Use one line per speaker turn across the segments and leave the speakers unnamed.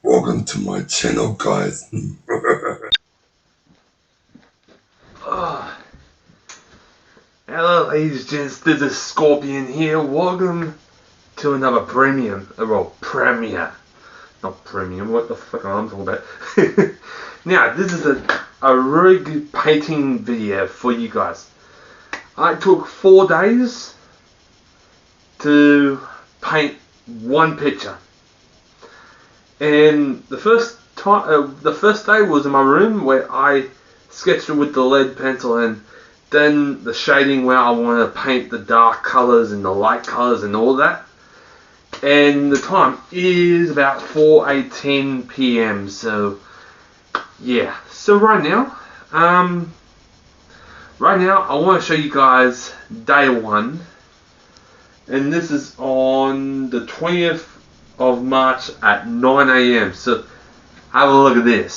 Welcome to my channel, guys.
Hello ladies and gents, this is Scorpion here. Welcome to another premiere. Not premium, what the fuck am I talking about? Now, this is a really good painting video for you guys. I took 4 days to paint one picture. And the first day was in my room where I sketched it with the lead pencil, and then the shading where I want to paint the dark colors and the light colors and all that. And the time is about 4:18 p.m. So yeah. So right now I want to show you guys day one, and this is on the 20th of March at 9 a.m. So have a look at this.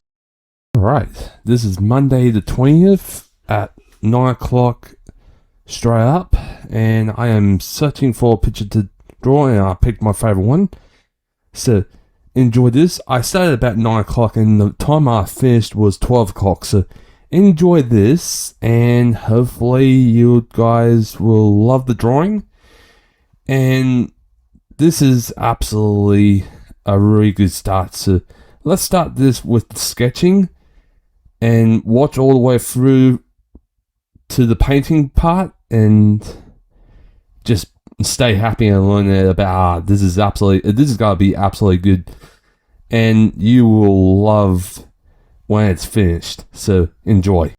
Alright, this is Monday the 20th at 9 o'clock straight up, and I am searching for a picture to draw, and I picked my favourite one. So, enjoy this. I started about 9 o'clock, and the time I finished was 12 o'clock, so enjoy this, and hopefully you guys will love the drawing. And this is absolutely a really good start, so let's start this with the sketching and watch all the way through to the painting part, and just stay happy and learn about this is gonna be absolutely good, and you will love when it's finished. So enjoy.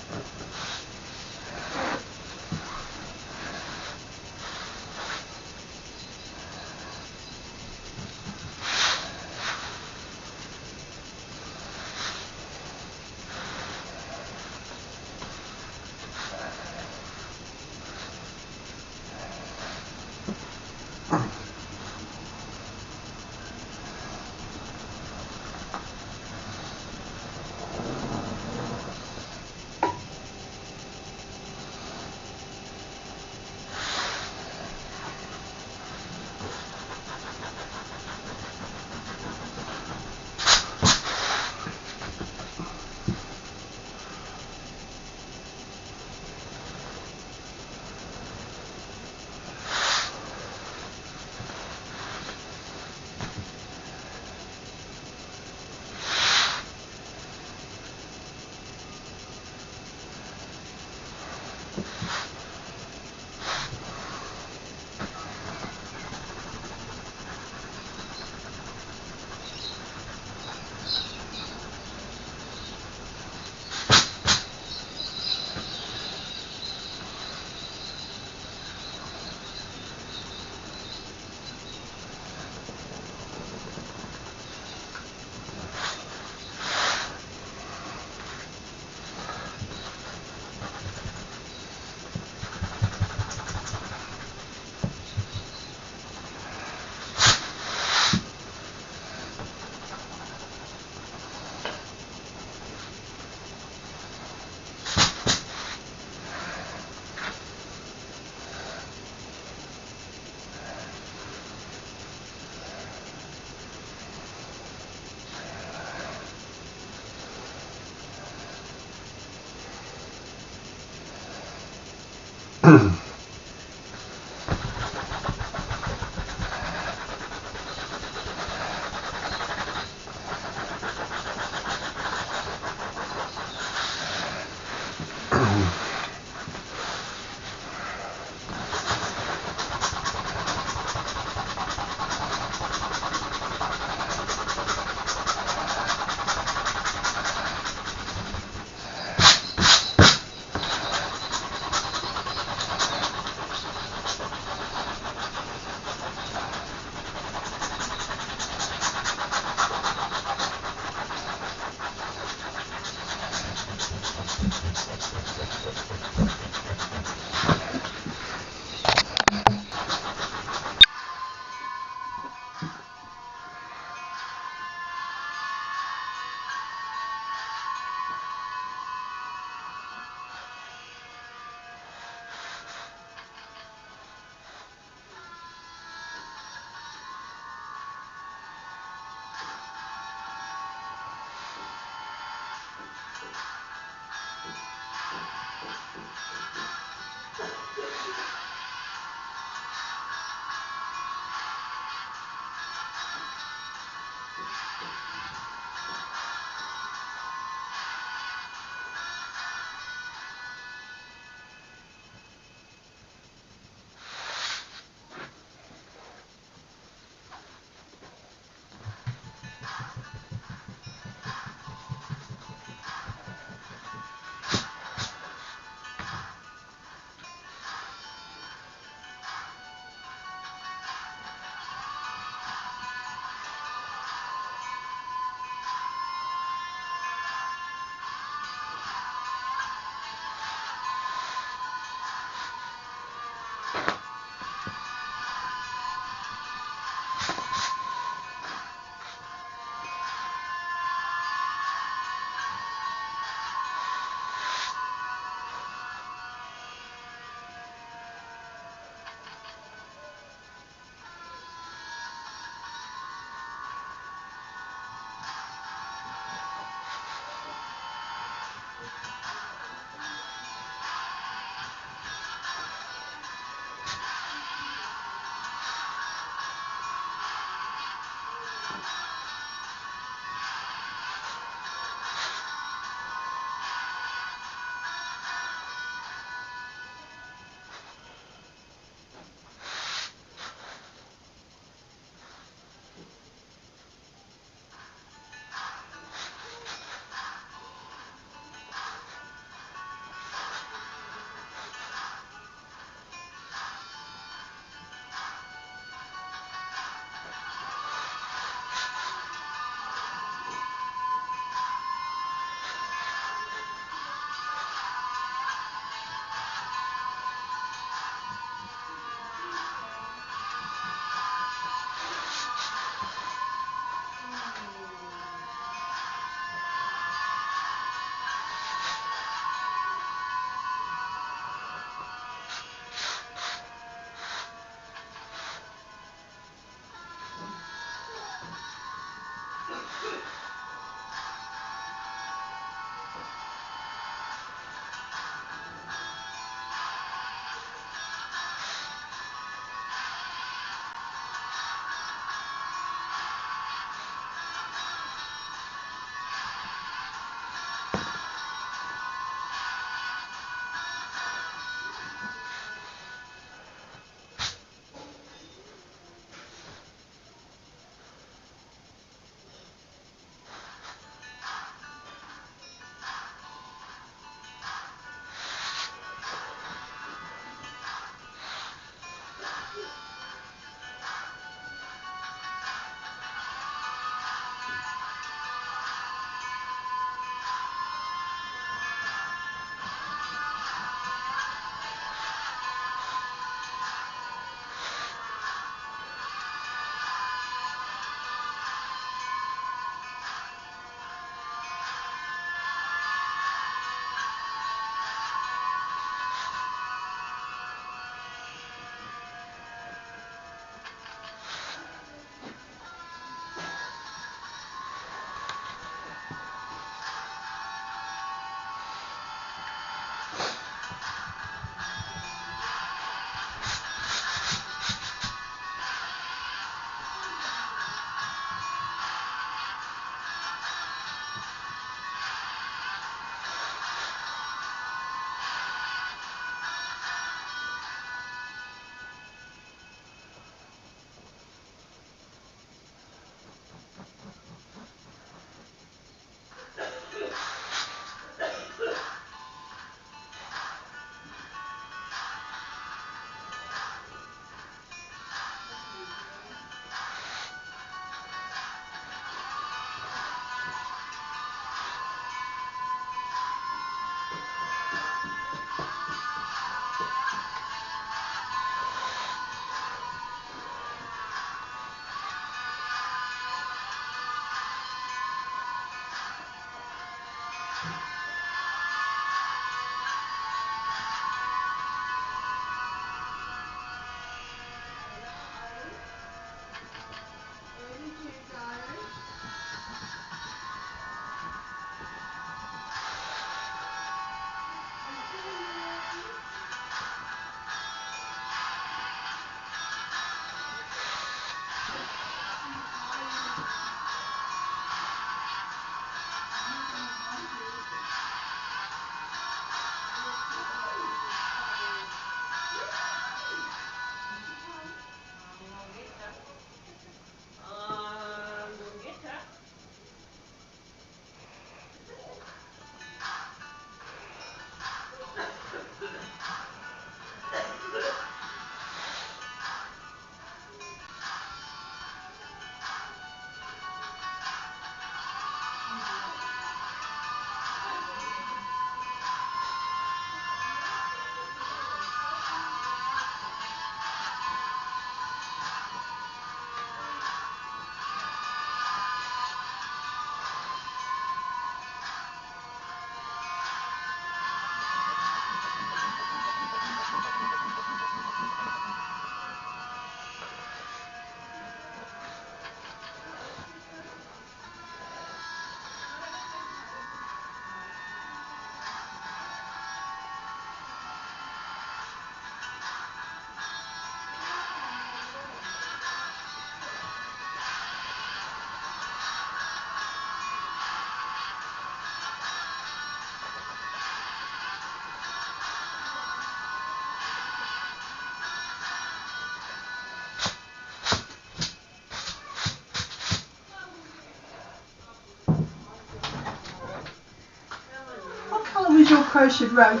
What colour was your crocheted rug?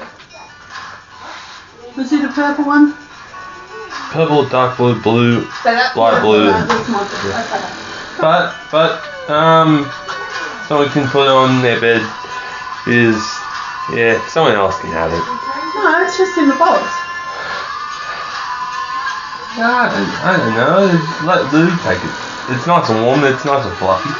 Was it a purple one?
Purple, dark blue, blue, light blue. But someone can put it on their bed is, yeah, someone else can have it.
No, it's just in the box.
I don't know. Let Lou take it. It's nice and warm. It's nice and fluffy.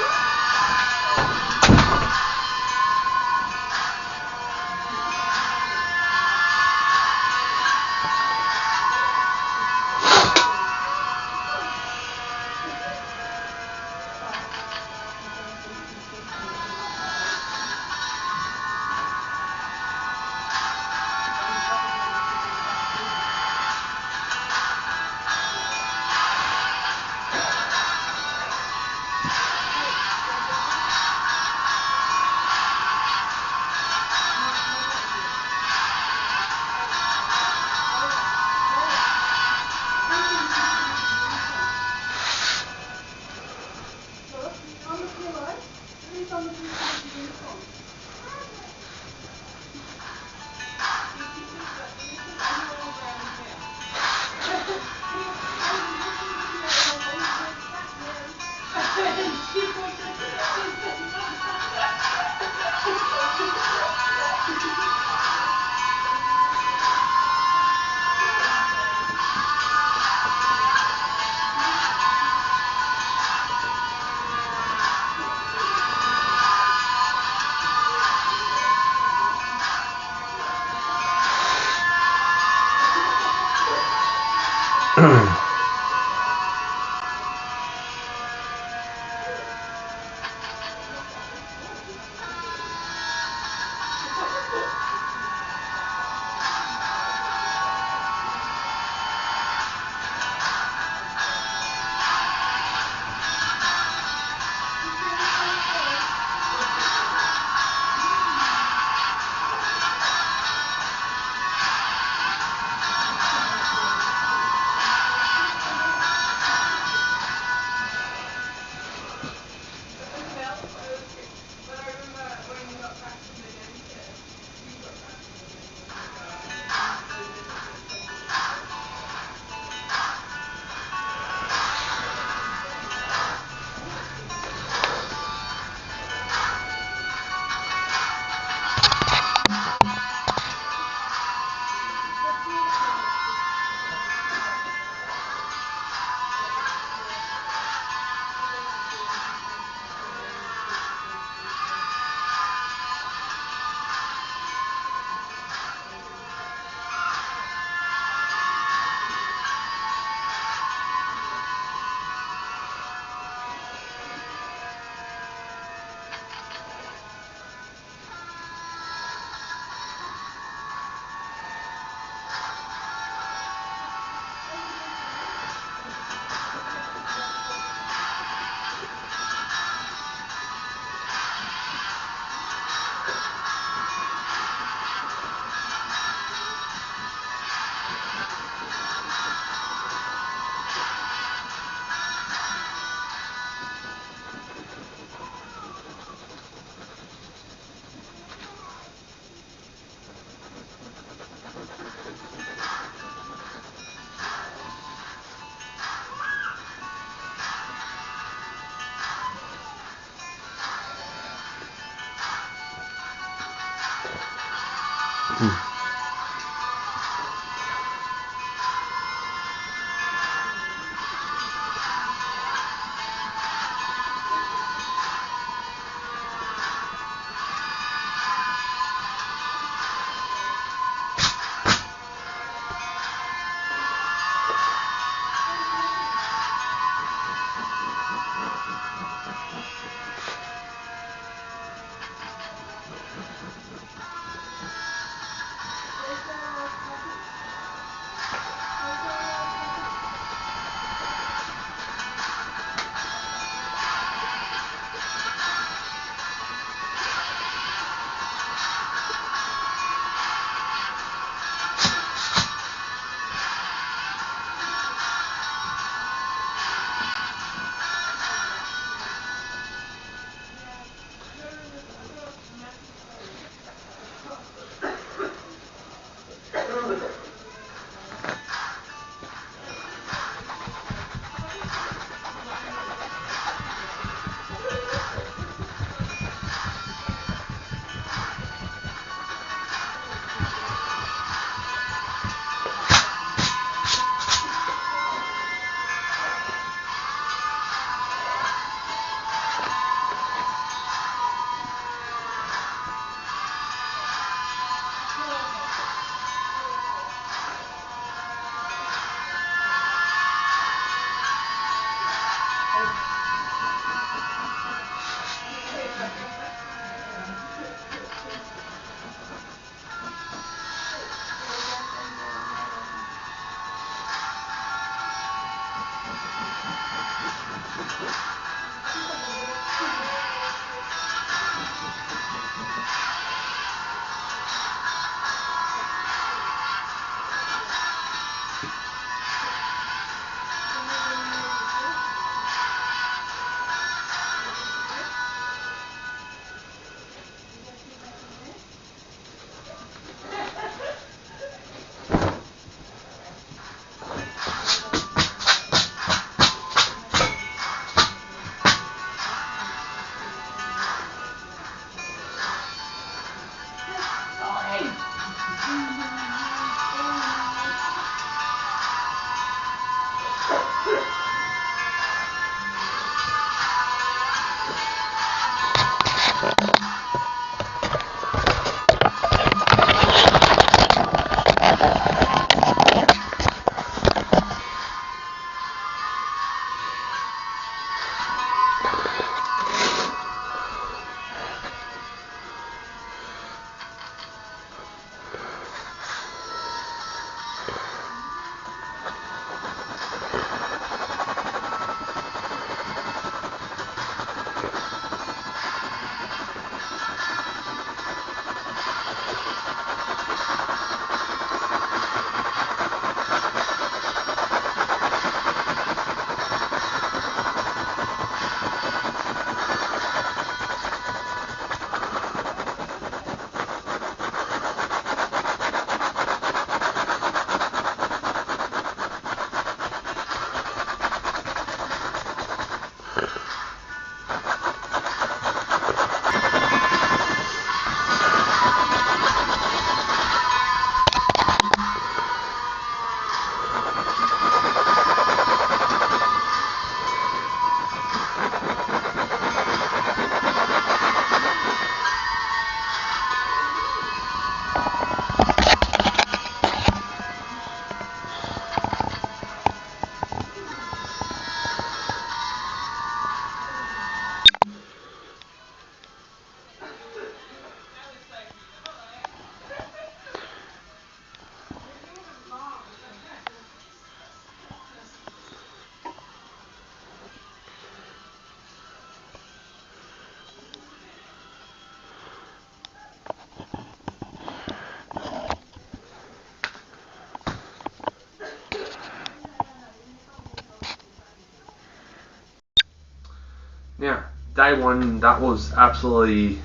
Now, day one, that was absolutely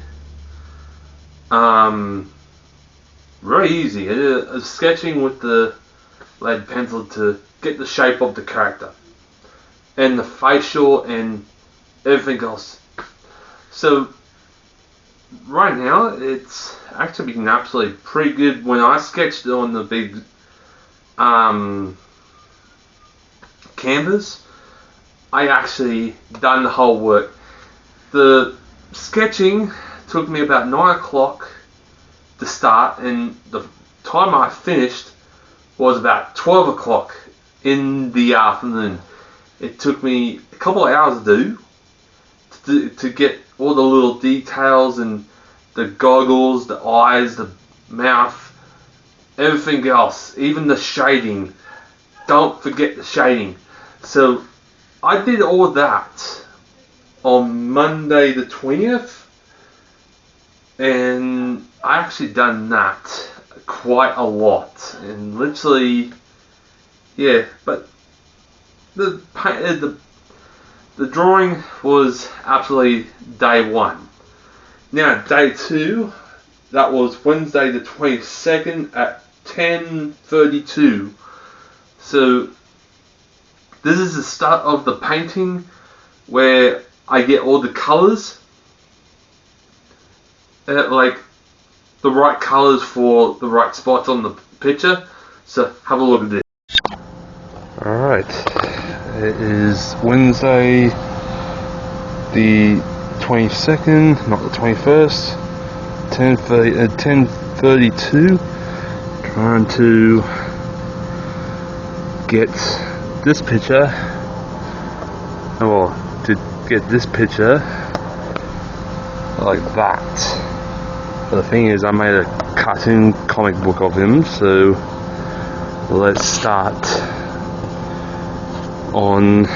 very easy. Sketching with the lead pencil to get the shape of the character and the facial and everything else. So right now, it's actually been absolutely pretty good. When I sketched on the big canvas, I actually done the whole work. The sketching took me about 9 o'clock to start, and the time I finished was about 12 o'clock in the afternoon. It took me a couple of hours to get all the little details and the goggles, the eyes, the mouth, everything else, even the shading. Don't forget the shading. So I did all that on Monday the 20th, and I actually done that quite a lot, and literally, yeah. But the drawing was absolutely day one. Now day two, that was Wednesday the 22nd at 10:32. So this is the start of the painting where I get all the colours, like the right colours for the right spots on the picture. So have a look at this.
Alright, it is Wednesday the 22nd, not the 21st, 10:32, trying to get this picture, or to get this picture like that. But the thing is, I made a cartoon comic book of him, so let's start on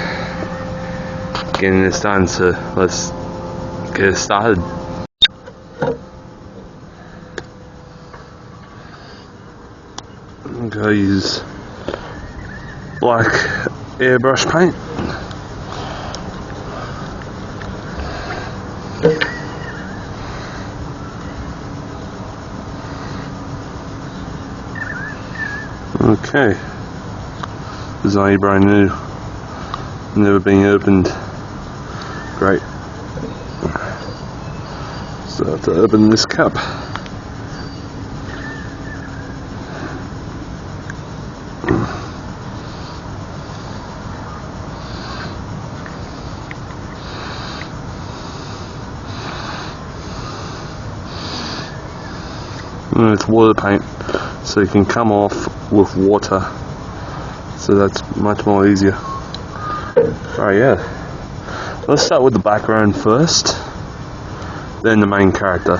getting this done. So let's get it started. I'm gonna use black airbrush paint. Okay, this is only brand new, never been opened. Great. So I have to open this cup. And it's water paint, so it can come off with water, so that's much more easier. Right, yeah. Let's start with the background first, then the main character.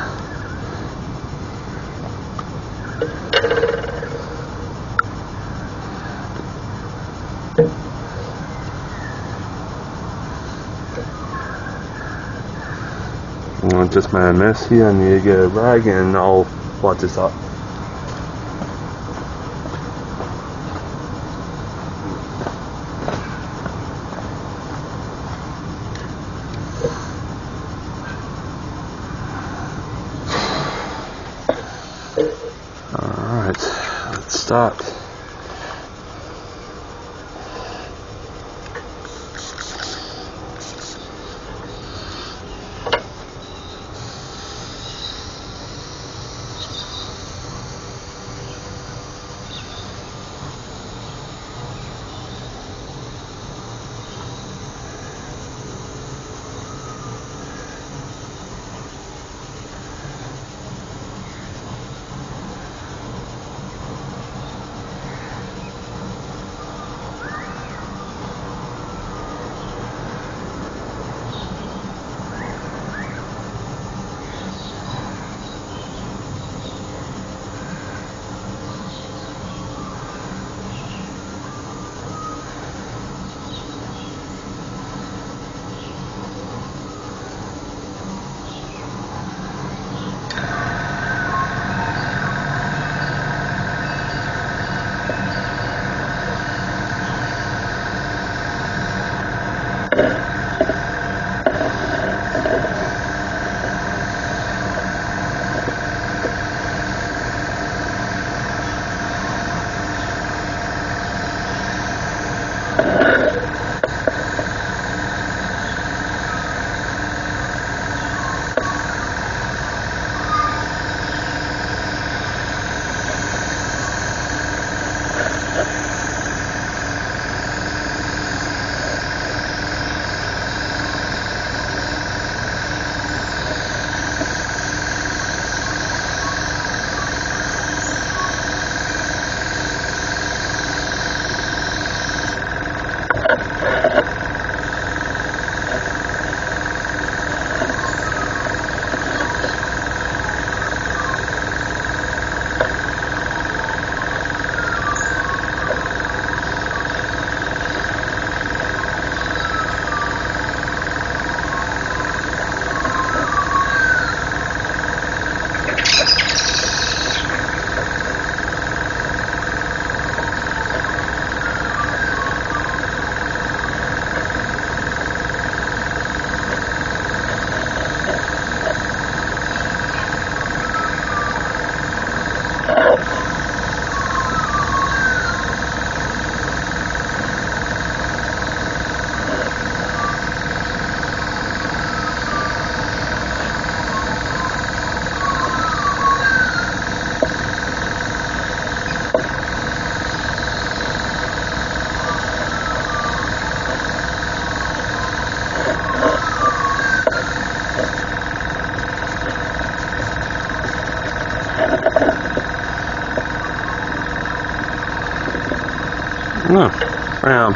I just made a mess here. I need to get a rag and I'll wipe this up. Alright, let's start.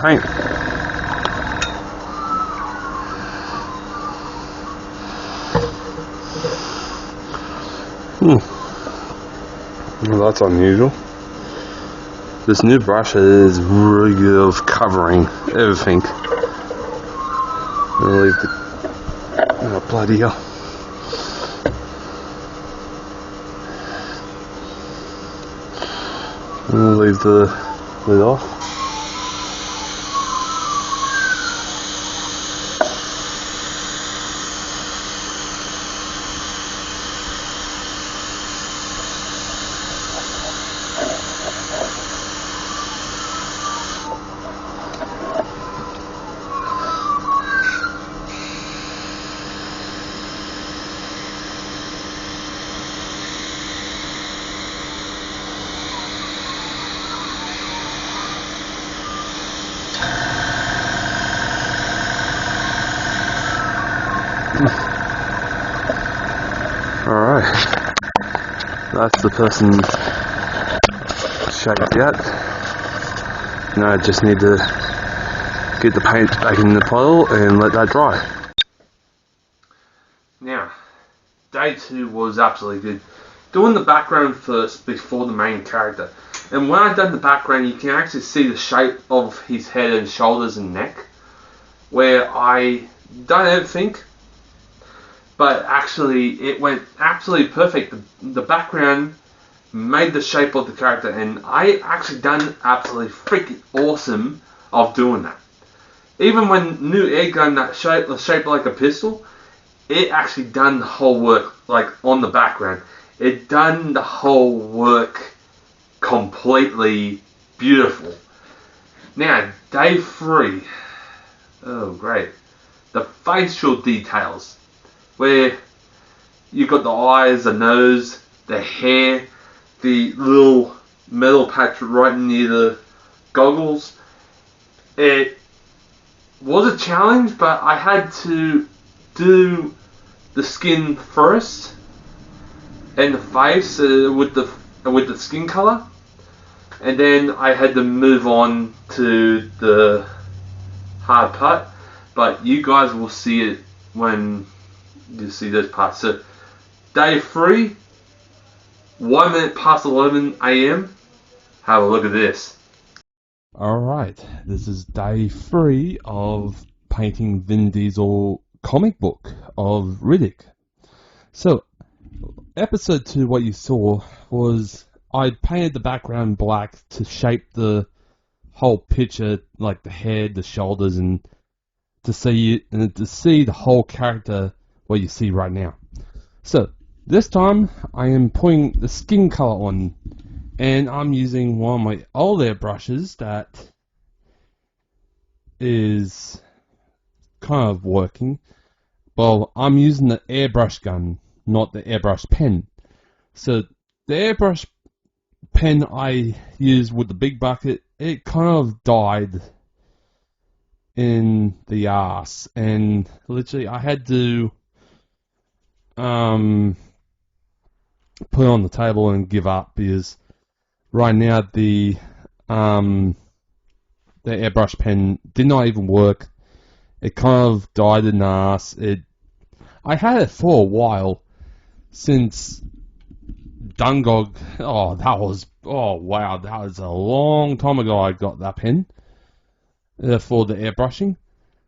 paint. Well, that's unusual. This new brush is really good of covering everything. I'll leave the... Oh, bloody hell. I'll leave the lid off. Alright, that's the person shaped out. Now I just need to get the paint back in the bottle and let that dry.
Now, day 2 was absolutely good. Doing the background first before the main character. And when I done the background, you can actually see the shape of his head and shoulders and neck. Where I done everything, but actually it went absolutely perfect. The background made the shape of the character, and I actually done absolutely freaking awesome of doing that. Even when new air gun that shaped like a pistol, it actually done the whole work, like on the background. It done the whole work completely beautiful. Now, day 3. Oh, great. The facial details. Where you got the eyes, the nose, the hair, the little metal patch right near the goggles. It was a challenge, but I had to do the skin first and the face with the skin color, and then I had to move on to the hard part. But you guys will see it when you see those parts. So day 3, 1 minute past 11 AM. Have a look at this.
Alright, this is day 3 of painting Vin Diesel comic book of Riddick. So, episode 2, what you saw was I painted the background black to shape the whole picture, like the head, the shoulders, and to see the whole character what you see right now. So this time I am putting the skin color on, and I'm using one of my old airbrushes that is kind of working. Well, I'm using the airbrush gun, not the airbrush pen. So the airbrush pen I used with the big bucket, it kind of died in the ass, and literally I had to put it on the table and give up, because right now the airbrush pen did not even work. It kind of died in the ass. I had it for a while, since Dungog. Oh wow, that was a long time ago I got that pen for the airbrushing.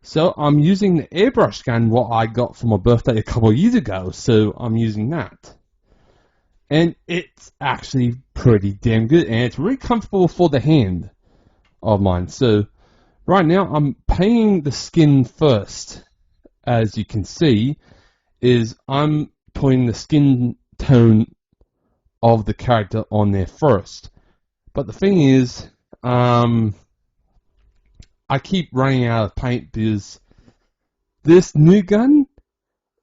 So I'm using the airbrush gun what I got for my birthday a couple of years ago, so I'm using that. And it's actually pretty damn good, and it's really comfortable for the hand of mine. So right now I'm painting the skin first. As you can see, is I'm putting the skin tone of the character on there first. But the thing is, I keep running out of paint, because this new gun,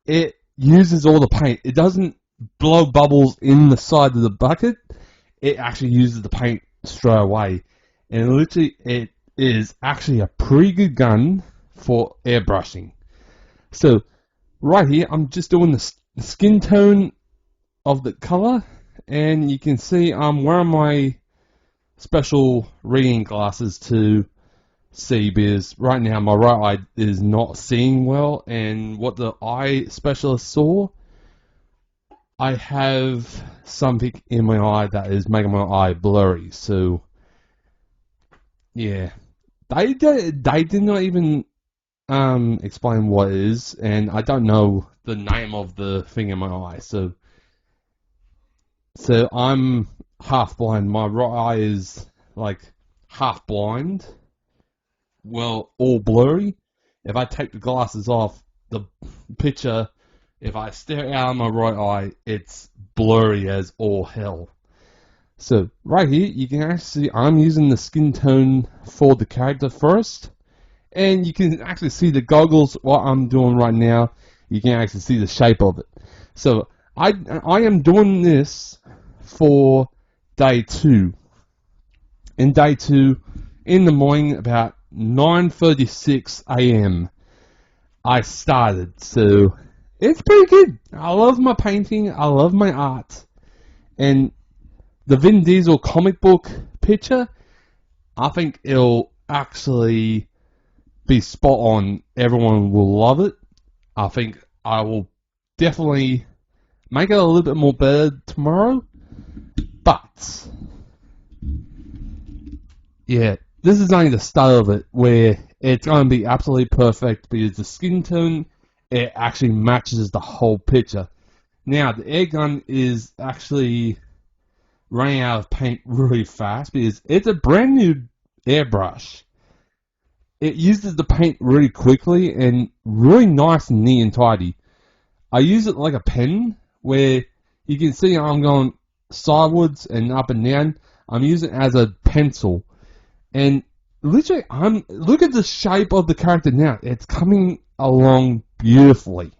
it uses all the paint. It doesn't blow bubbles in the side of the bucket. It actually uses the paint straight away. And literally, it is actually a pretty good gun for airbrushing. So, right here, I'm just doing the skin tone of the color. And you can see I'm wearing my special reading glasses to see, because right now my right eye is not seeing well, and what the eye specialist saw, I have something in my eye that is making my eye blurry. So yeah, they did not even explain what it is, and I don't know the name of the thing in my eye. So I'm half blind. My right eye is like half blind. Well, all blurry. If I take the glasses off, the picture, if I stare out of my right eye, it's blurry as all hell. So right here, you can actually see I'm using the skin tone for the character first, and you can actually see the goggles. What I'm doing right now, you can actually see the shape of it. So I am doing this for day 2. In day 2, in the morning, about 9:36 a.m., I started. So it's pretty good. I love my painting. I love my art. And the Vin Diesel comic book picture, I think it'll actually be spot on. Everyone will love it. I think I will definitely make it a little bit more better tomorrow. But yeah, this is only the start of it, where it's going to be absolutely perfect, because the skin tone, it actually matches the whole picture. Now, the air gun is actually running out of paint really fast, because it's a brand new airbrush. It uses the paint really quickly and really nice and neat and tidy. I use it like a pen, where you can see I'm going sideways and up and down. I'm using it as a pencil. And literally, look at the shape of the character now. It's coming along beautifully.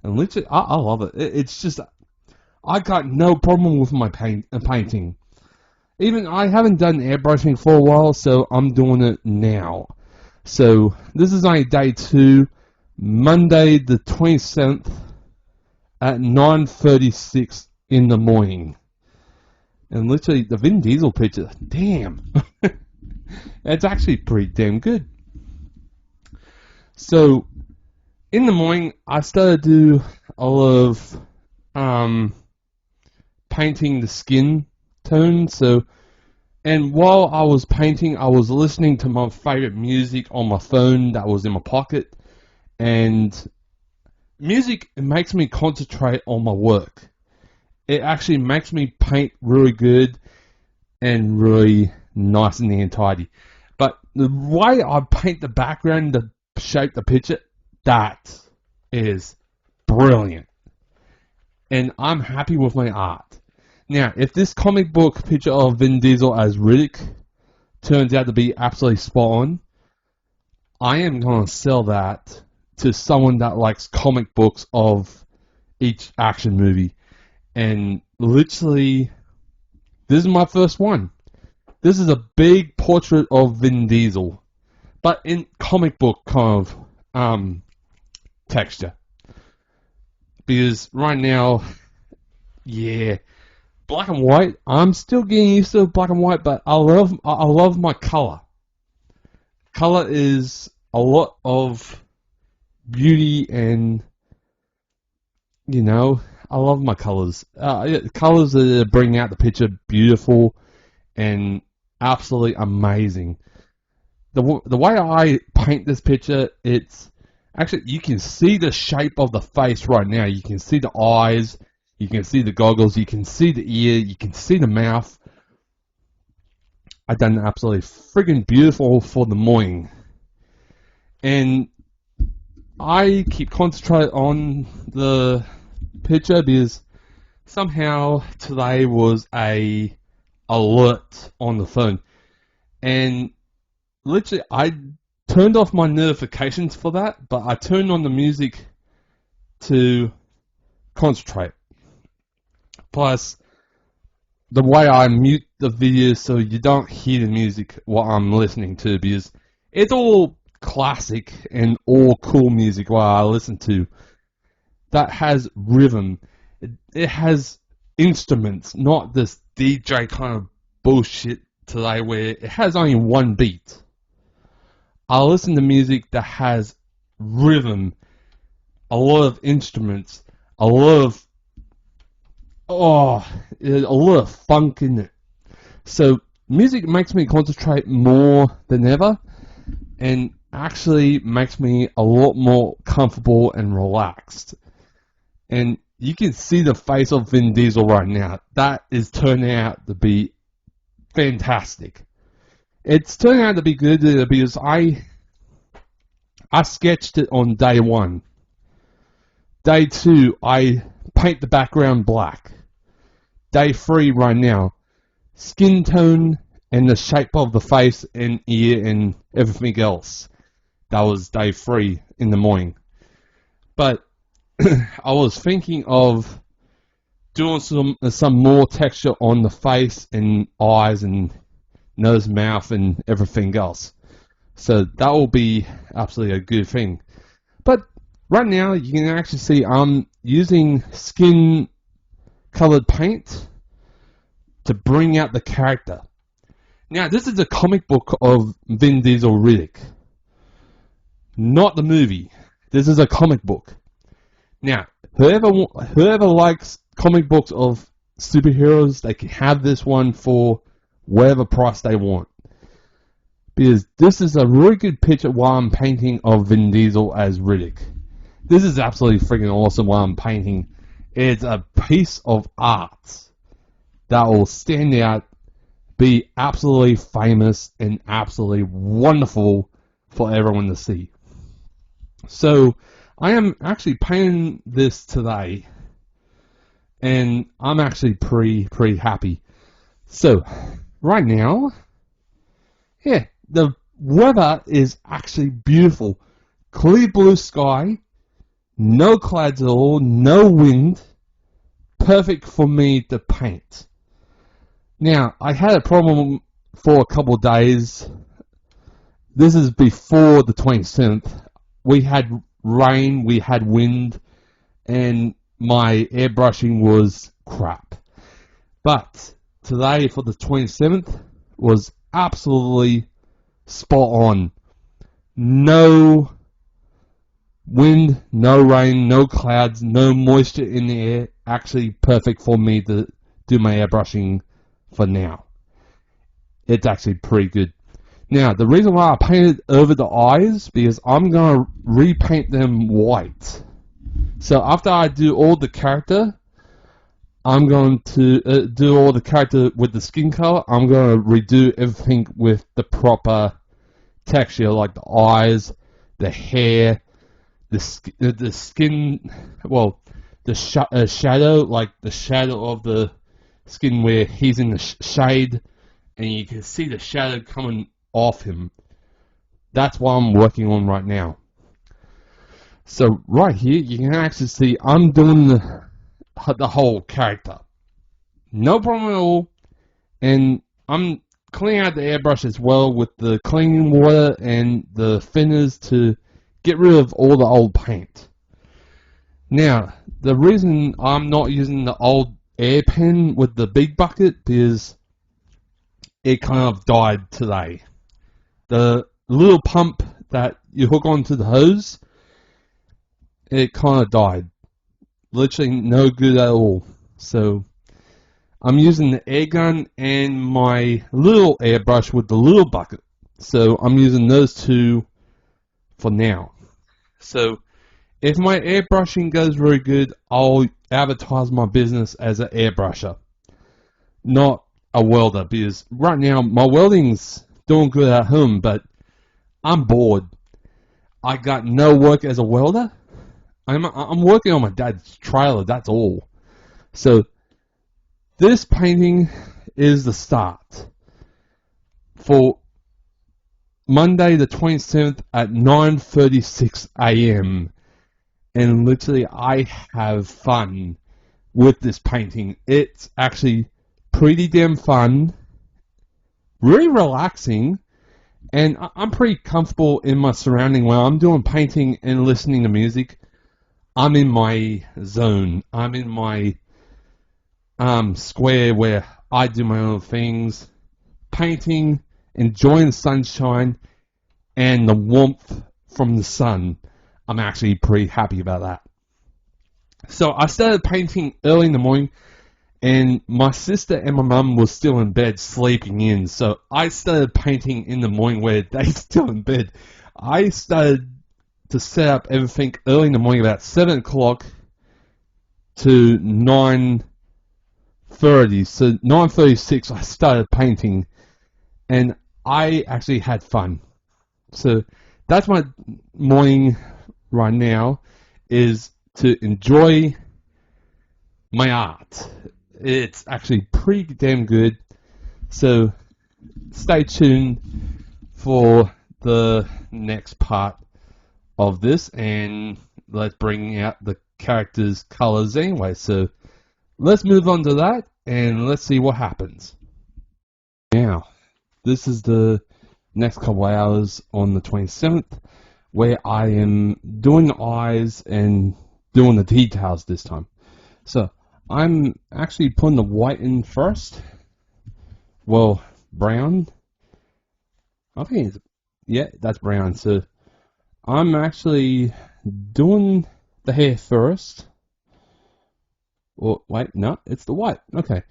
And literally, I love it. It's just, I got no problem with my painting. Even I haven't done airbrushing for a while, so I'm doing it now. So this is only day 2, Monday the 27th at 9:36 in the morning. And literally, the Vin Diesel picture, damn. It's actually pretty damn good. So, in the morning, I started to do a lot of painting the skin tone. So, and while I was painting, I was listening to my favorite music on my phone that was in my pocket. And music, it makes me concentrate on my work. It actually makes me paint really good and really nice and tidy. But the way I paint the background to shape the picture, that is brilliant. And I'm happy with my art. Now, if this comic book picture of Vin Diesel as Riddick turns out to be absolutely spot on, I am going to sell that to someone that likes comic books of each action movie. And literally, this is my first one. This is a big portrait of Vin Diesel, but in comic book kind of texture. Because right now, yeah, black and white. I'm still getting used to black and white, but I love my color. Color is a lot of beauty, and you know, I love my colors. Colors that bring out the picture beautiful and absolutely amazing. The way I paint this picture, it's actually, you can see the shape of the face right now. You can see the eyes, you can see the goggles, you can see the ear, you can see the mouth. I done absolutely friggin' beautiful for the morning. And I keep concentrating on the picture because somehow today was a alert on the phone, and literally I turned off my notifications for that, but I turned on the music to concentrate. Plus, the way I mute the video so you don't hear the music what I'm listening to, because it's all classic and all cool music what I listen to that has rhythm. It has instruments, not this DJ kind of bullshit today where it has only one beat. I listen to music that has rhythm, a lot of instruments, a lot of funk in it. So music makes me concentrate more than ever, and actually makes me a lot more comfortable and relaxed. And you can see the face of Vin Diesel right now. That is turning out to be fantastic. It's turning out to be good because I sketched it on day 1. Day 2, I paint the background black. Day 3 right now, skin tone and the shape of the face and ear and everything else. That was day 3 in the morning. But I was thinking of doing some more texture on the face and eyes and nose, mouth, and everything else. So that will be absolutely a good thing. But right now, you can actually see I'm using skin colored paint to bring out the character. Now, this is a comic book of Vin Diesel Riddick. Not the movie. This is a comic book. Now, whoever likes comic books of superheroes, they can have this one for whatever price they want. Because this is a really good picture while I'm painting of Vin Diesel as Riddick. This is absolutely freaking awesome while I'm painting. It's a piece of art that will stand out, be absolutely famous, and absolutely wonderful for everyone to see. So, I am actually painting this today, and I'm actually pretty happy. So, right now, yeah, the weather is actually beautiful. Clear blue sky, no clouds at all, no wind, perfect for me to paint. Now, I had a problem for a couple of days. This is before the 27th. We had rain, we had wind, and my airbrushing was crap. But today, for the 27th, was absolutely spot on. No wind, no rain, no clouds, no moisture in the air. Actually perfect for me to do my airbrushing for now. It's actually pretty good. Now, the reason why I painted over the eyes, because I'm going to repaint them white. So after I do all the character, I'm going to do all the character with the skin color. I'm going to redo everything with the proper texture, like the eyes, the hair, the skin, well, the shadow, like the shadow of the skin where he's in the shade, and you can see the shadow coming off him. That's what I'm working on right now. So right here, you can actually see I'm doing the whole character. No problem at all. And I'm cleaning out the airbrush as well with the cleaning water and the thinners to get rid of all the old paint. Now, the reason I'm not using the old air pen with the big bucket is it kind of died today. The little pump that you hook onto the hose, it kind of died. Literally no good at all. So I'm using the air gun and my little airbrush with the little bucket. So I'm using those two for now. So if my airbrushing goes very good, I'll advertise my business as an airbrusher, not a welder, because right now my welding's doing good at home, but I'm bored. I got no work as a welder. I'm working on my dad's trailer, that's all. So this painting is the start for Monday the 27th at 9:36 a.m. And literally I have fun with this painting. It's actually pretty damn fun, really relaxing, and I'm pretty comfortable in my surrounding. While I'm doing painting and listening to music, I'm in my zone. I'm in my square where I do my own things, painting, enjoying the sunshine, and the warmth from the sun, I'm actually pretty happy about that. So I started painting early in the morning, and my sister and my mum were still in bed sleeping in. So I started painting in the morning where they're still in bed. I started to set up everything early in the morning, about 7 o'clock to 9:30. So 9:36 I started painting, and I actually had fun. So that's my morning right now, is to enjoy my art. It's actually pretty damn good. So stay tuned for the next part of this, and let's bring out the characters' colors anyway. So let's move on to that, and let's see what happens. Now, this is the next couple hours on the 27th, where I am doing the eyes and doing the details this time. So I'm actually putting the white in first. Well, brown. I think it's, yeah, that's brown. So I'm actually doing the hair first. Well, wait, no, it's the white. Okay.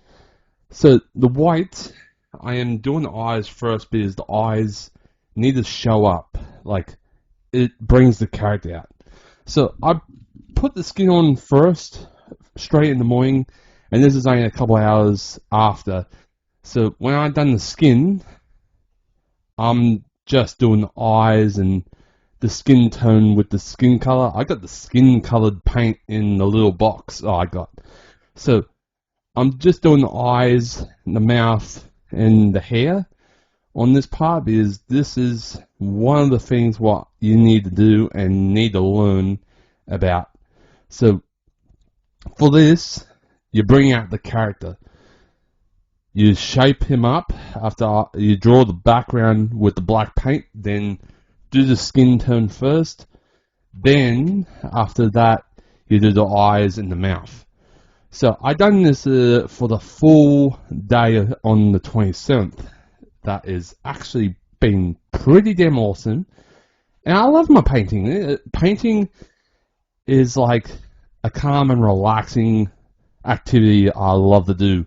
So the white, I am doing the eyes first because the eyes need to show up. Like, it brings the character out. So I put the skin on first, straight in the morning, and this is only a couple hours after. So when I've done the skin, I'm just doing the eyes and the skin tone with the skin color. I got the skin colored paint in the little box I got. So I'm just doing the eyes, the mouth, and the hair on this part, because this is one of the things what you need to do and need to learn about. So for this, you bring out the character. You shape him up after you draw the background with the black paint, then do the skin tone first. Then, after that, you do the eyes and the mouth. So I done this for the full day on the 27th. That is actually been pretty damn awesome. And I love my painting. Painting is like a calm and relaxing activity I love to do.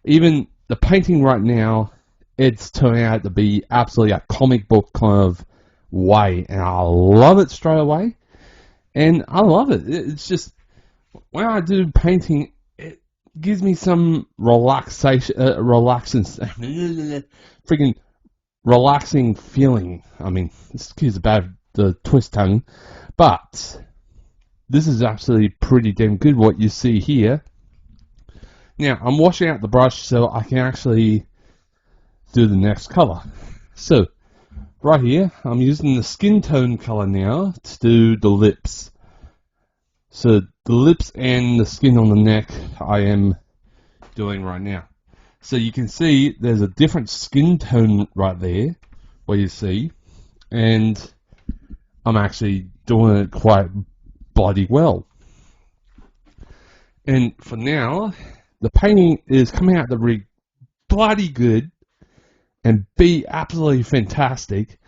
Even the painting right now, it's turning out to be absolutely a comic book kind of way, and I love it straight away. And I love it. It's just, when I do painting, it gives me some relaxation, freaking relaxing feeling. I mean, excuse about the twist tongue, but this is actually pretty damn good what you see here. Now, I'm washing out the brush so I can actually do the next color. So, right here, I'm using the skin tone color now to do the lips. So, the lips and the skin on the neck I am doing right now. So, you can see there's a different skin tone right there, where you see, and I'm actually doing it quite bloody well. And for now, the painting is coming out to be bloody good and be absolutely fantastic.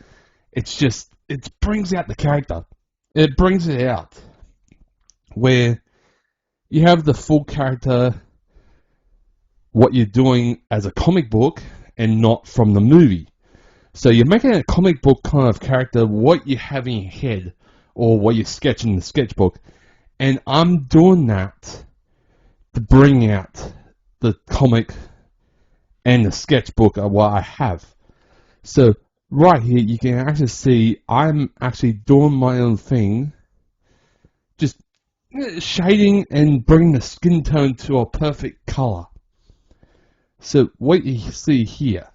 It's just, it brings out the character. It brings it out. Where you have the full character, what you're doing as a comic book and not from the movie. So you're making a comic book kind of character, what you have in your head or what you sketch in the sketchbook. And I'm doing that to bring out the comic and the sketchbook of what I have. So right here you can actually see I'm actually doing my own thing, just shading and bringing the skin tone to a perfect color. So what you see here,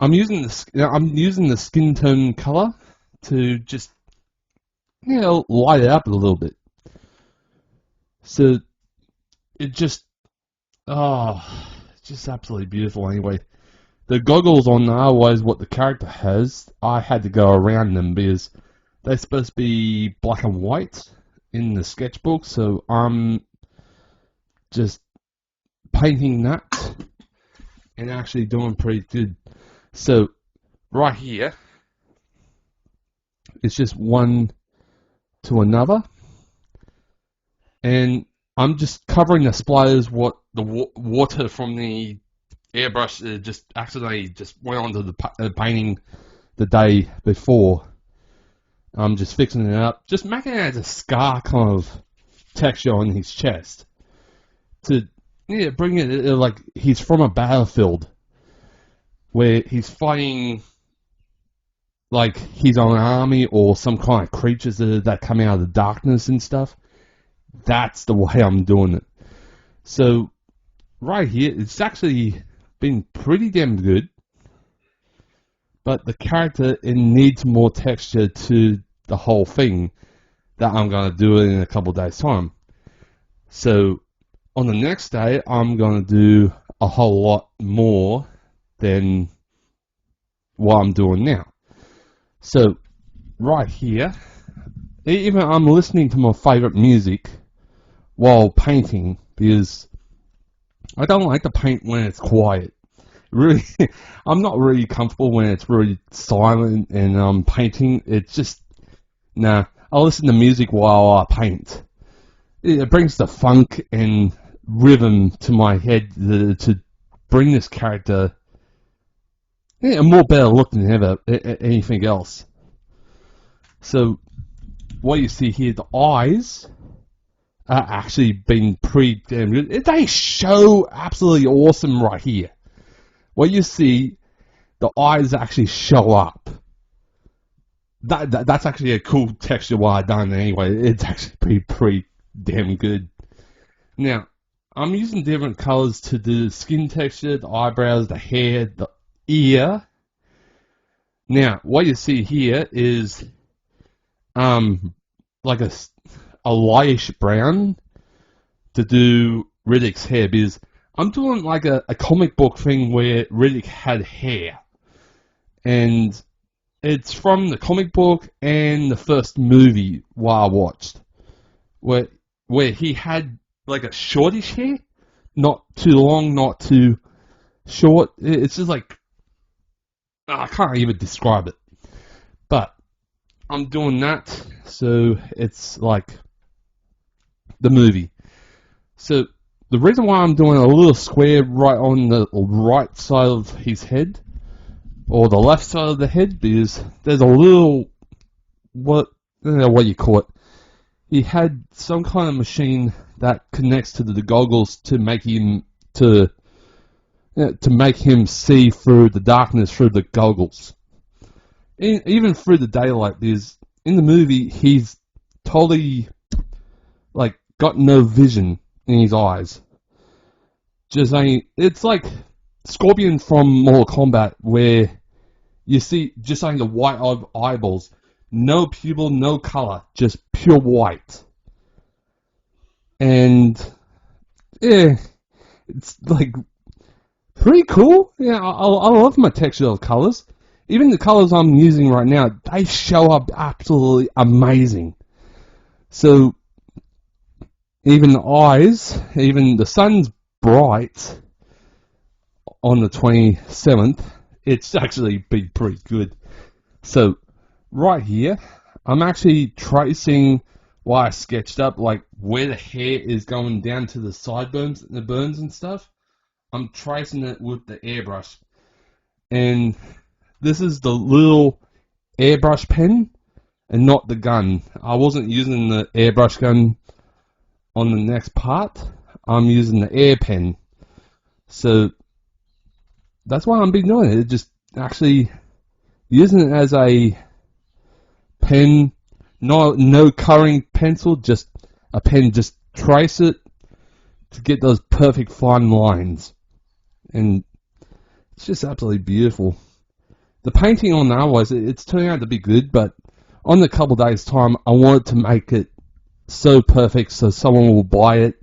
I'm using the skin tone color to just, you know, light it up a little bit. So it just, just absolutely beautiful. Anyway, the goggles on are always what the character has. I had to go around them because they're supposed to be black and white in the sketchbook, so I'm just painting that and actually doing pretty good. So right here, It's just one to another. And I'm just covering the splatters what the water from the airbrush just accidentally just went onto the painting the day before. I'm just fixing it up, just making it as a scar kind of texture on his chest to bring it like he's from a battlefield where he's fighting like he's on an army or some kind of creatures that come out of the darkness and stuff. That's the way I'm doing it. So right here, it's actually been pretty damn good. But the character, it needs more texture to the whole thing that I'm going to do it in a couple of days' time. So on the next day, I'm going to do a whole lot more than what I'm doing now. So right here, even I'm listening to my favorite music while painting because I don't like to paint when it's quiet. Really, I'm not really comfortable when it's really silent and I'm painting. It's just, nah, I listen to music while I paint. It brings the funk and rhythm to my head to bring this character a more better look than ever anything else. So what you see here, the eyes are actually been pretty damn good. They show absolutely awesome right here. What you see, the eyes actually show up. That's actually a cool texture what I've done anyway. It's actually pretty damn good. Now, I'm using different colors to do the skin texture, the eyebrows, the hair, the ear. Now, what you see here is like a lightish brown to do Riddick's hair because I'm doing like a comic book thing where Riddick had hair. And it's from the comic book and the first movie what I watched. Where he had like a shortish hair. Not too long, not too short. It's just like, I can't even describe it. But I'm doing that, so it's like the movie. So the reason why I'm doing a little square right on the right side of his head, or the left side of the head, because there's a little, I don't know what you call it. He had some kind of machine that connects to the goggles to make him see through the darkness through the goggles, even through the daylight. Because in the movie he's totally like got no vision in his eyes. It's like Scorpion from Mortal Kombat, where you see just the white eyeballs, no pupil, no color, just pure white. And yeah, it's like pretty cool. Yeah, I love my texture of colors. Even the colors I'm using right now, they show up absolutely amazing. So even the eyes, even the sun's bright on the 27th, it's actually been pretty good. So right here, I'm actually tracing what I sketched up, like where the hair is going down to the sideburns and the burns and stuff. I'm tracing it with the airbrush. And this is the little airbrush pen and not the gun. I wasn't using the airbrush gun on the next part. I'm using the air pen. So that's why I'm been doing it. Just actually using it as a pen, no coloring pencil, just a pen, just trace it to get those perfect fine lines. And it's just absolutely beautiful. The painting on the otherwise, it's turning out to be good, but on the couple days time, I wanted to make it so perfect so someone will buy it.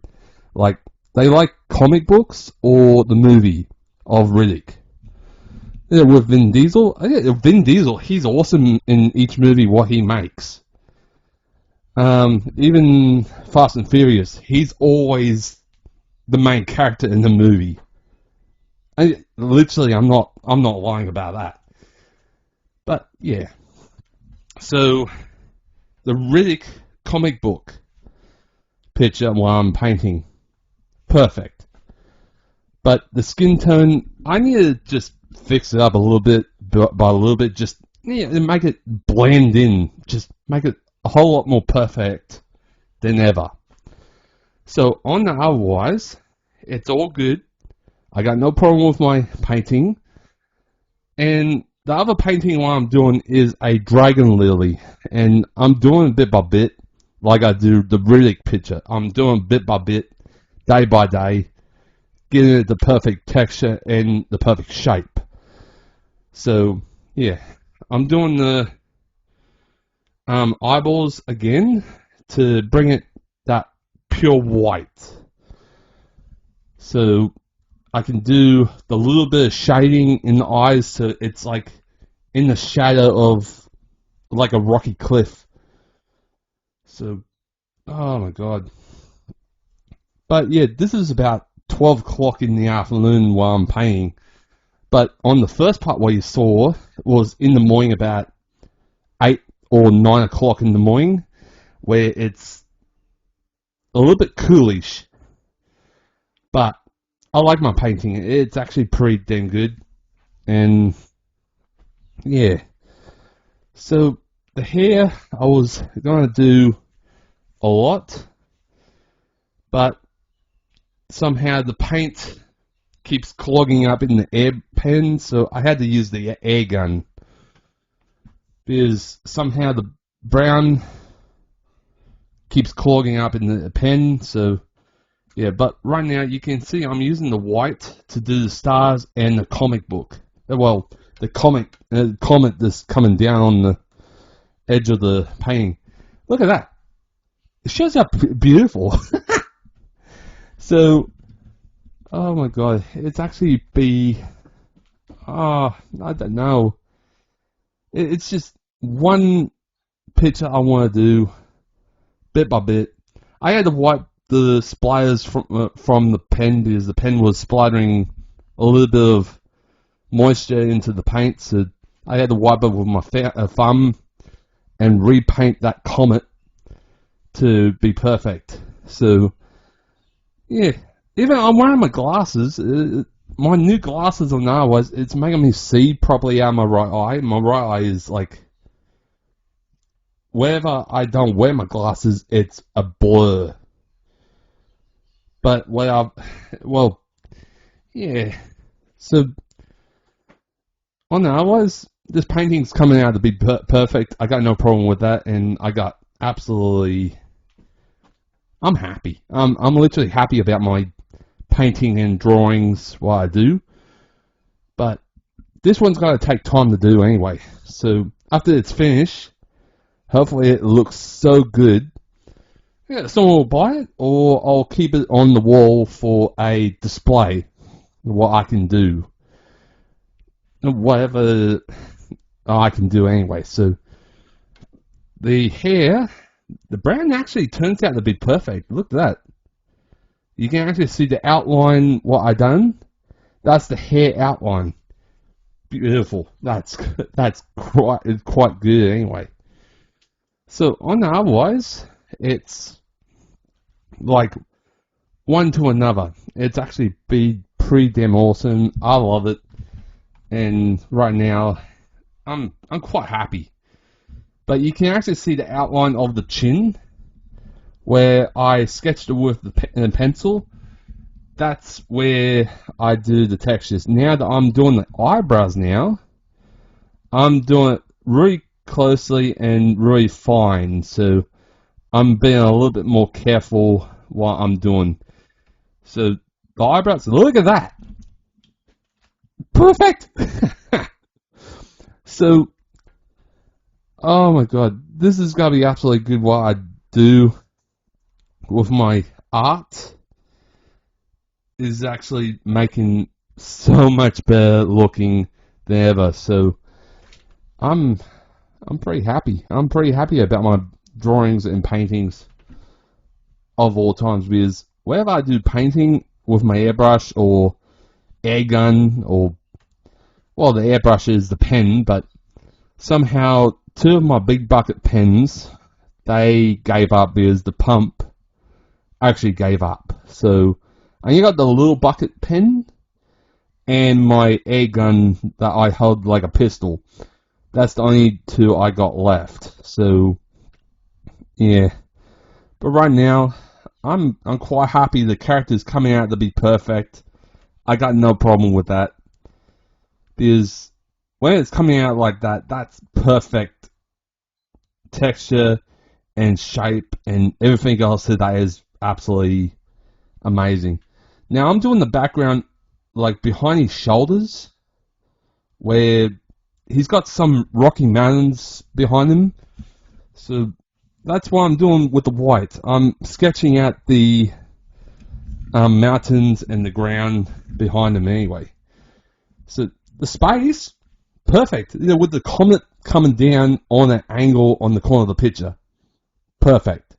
Like, they like comic books or the movie of Riddick. Yeah, with Vin Diesel. Vin Diesel, he's awesome in each movie what he makes. Even Fast and Furious, he's always the main character in the movie. Literally, I'm not lying about that. But yeah. So, the Riddick comic book picture while I'm painting, perfect. But the skin tone, I need to just fix it up a little bit, by a little bit, just make it blend in, just make it a whole lot more perfect than ever. So on the otherwise, it's all good. I got no problem with my painting. And the other painting what I'm doing is a dragon lily. And I'm doing bit by bit, like I do the Riddick picture. I'm doing bit by bit, day by day, getting it the perfect texture and the perfect shape. So, yeah. I'm doing the eyeballs again to bring it that pure white. So I can do the little bit of shading in the eyes so it's like in the shadow of like a rocky cliff. So, oh my god. But yeah, this is about 12 o'clock in the afternoon while I'm painting. But on the first part what you saw was in the morning about 8 or 9 o'clock in the morning, where it's a little bit coolish. But I like my painting. It's actually pretty damn good. And yeah. So the hair, I was going to do a lot. But somehow the paint keeps clogging up in the air pen, so I had to use the air gun. Because somehow the brown keeps clogging up in the pen, so yeah, but right now you can see I'm using the white to do the stars and the comic book. Well, the comet that's coming down on the edge of the painting. Look at that. It shows how beautiful. So, oh my god, it's actually I don't know. It's just one picture I want to do, bit by bit. I had to wipe the splatters from the pen because the pen was splattering a little bit of moisture into the paint, so I had to wipe it with my thumb and repaint that comet to be perfect. So, yeah. Even I'm wearing my glasses. My new glasses on now it's making me see properly out of my right eye. My right eye is like, wherever I don't wear my glasses, it's a blur. But yeah. So on the otherwise, this painting's coming out to be perfect. I got no problem with that, and I got absolutely. I'm happy. I'm literally happy about my painting and drawings what I do, but this one's going to take time to do anyway. So after it's finished, hopefully it looks so good. Yeah, someone will buy it, or I'll keep it on the wall for a display. What I can do, whatever I can do anyway. So the hair, the brown actually turns out to be perfect. Look at that. You can actually see the outline, what I done. That's the hair outline. Beautiful. That's quite good anyway. So on the otherwise, it's like one to another. It's actually been pretty damn awesome. I love it. And right now, I'm quite happy. But you can actually see the outline of the chin, where I sketched it with the pencil. That's where I do the textures. Now that I'm doing the eyebrows now, I'm doing it really closely and really fine. So I'm being a little bit more careful what I'm doing. So the eyebrows, look at that. Perfect. So, oh my god, this is going to be absolutely good what I do with my art. Is actually making so much better looking than ever. So I'm pretty happy. I'm pretty happy about my drawings and paintings of all times, because whenever I do painting with my airbrush or air gun, or well, the airbrush is the pen, but somehow two of my big bucket pens, they gave up because the pump actually gave up. So I only got the little bucket pen and my air gun that I held like a pistol. That's the only two I got left. So yeah. But right now, I'm quite happy the character's coming out to be perfect. I got no problem with that. Because when it's coming out like that, that's perfect texture and shape and everything else that is absolutely amazing. Now I'm doing the background like behind his shoulders where he's got some Rocky Mountains behind him. So that's what I'm doing with the white. I'm sketching out the mountains and the ground behind him anyway. So the space, perfect. You know, with the comet coming down on an angle on the corner of the picture. Perfect.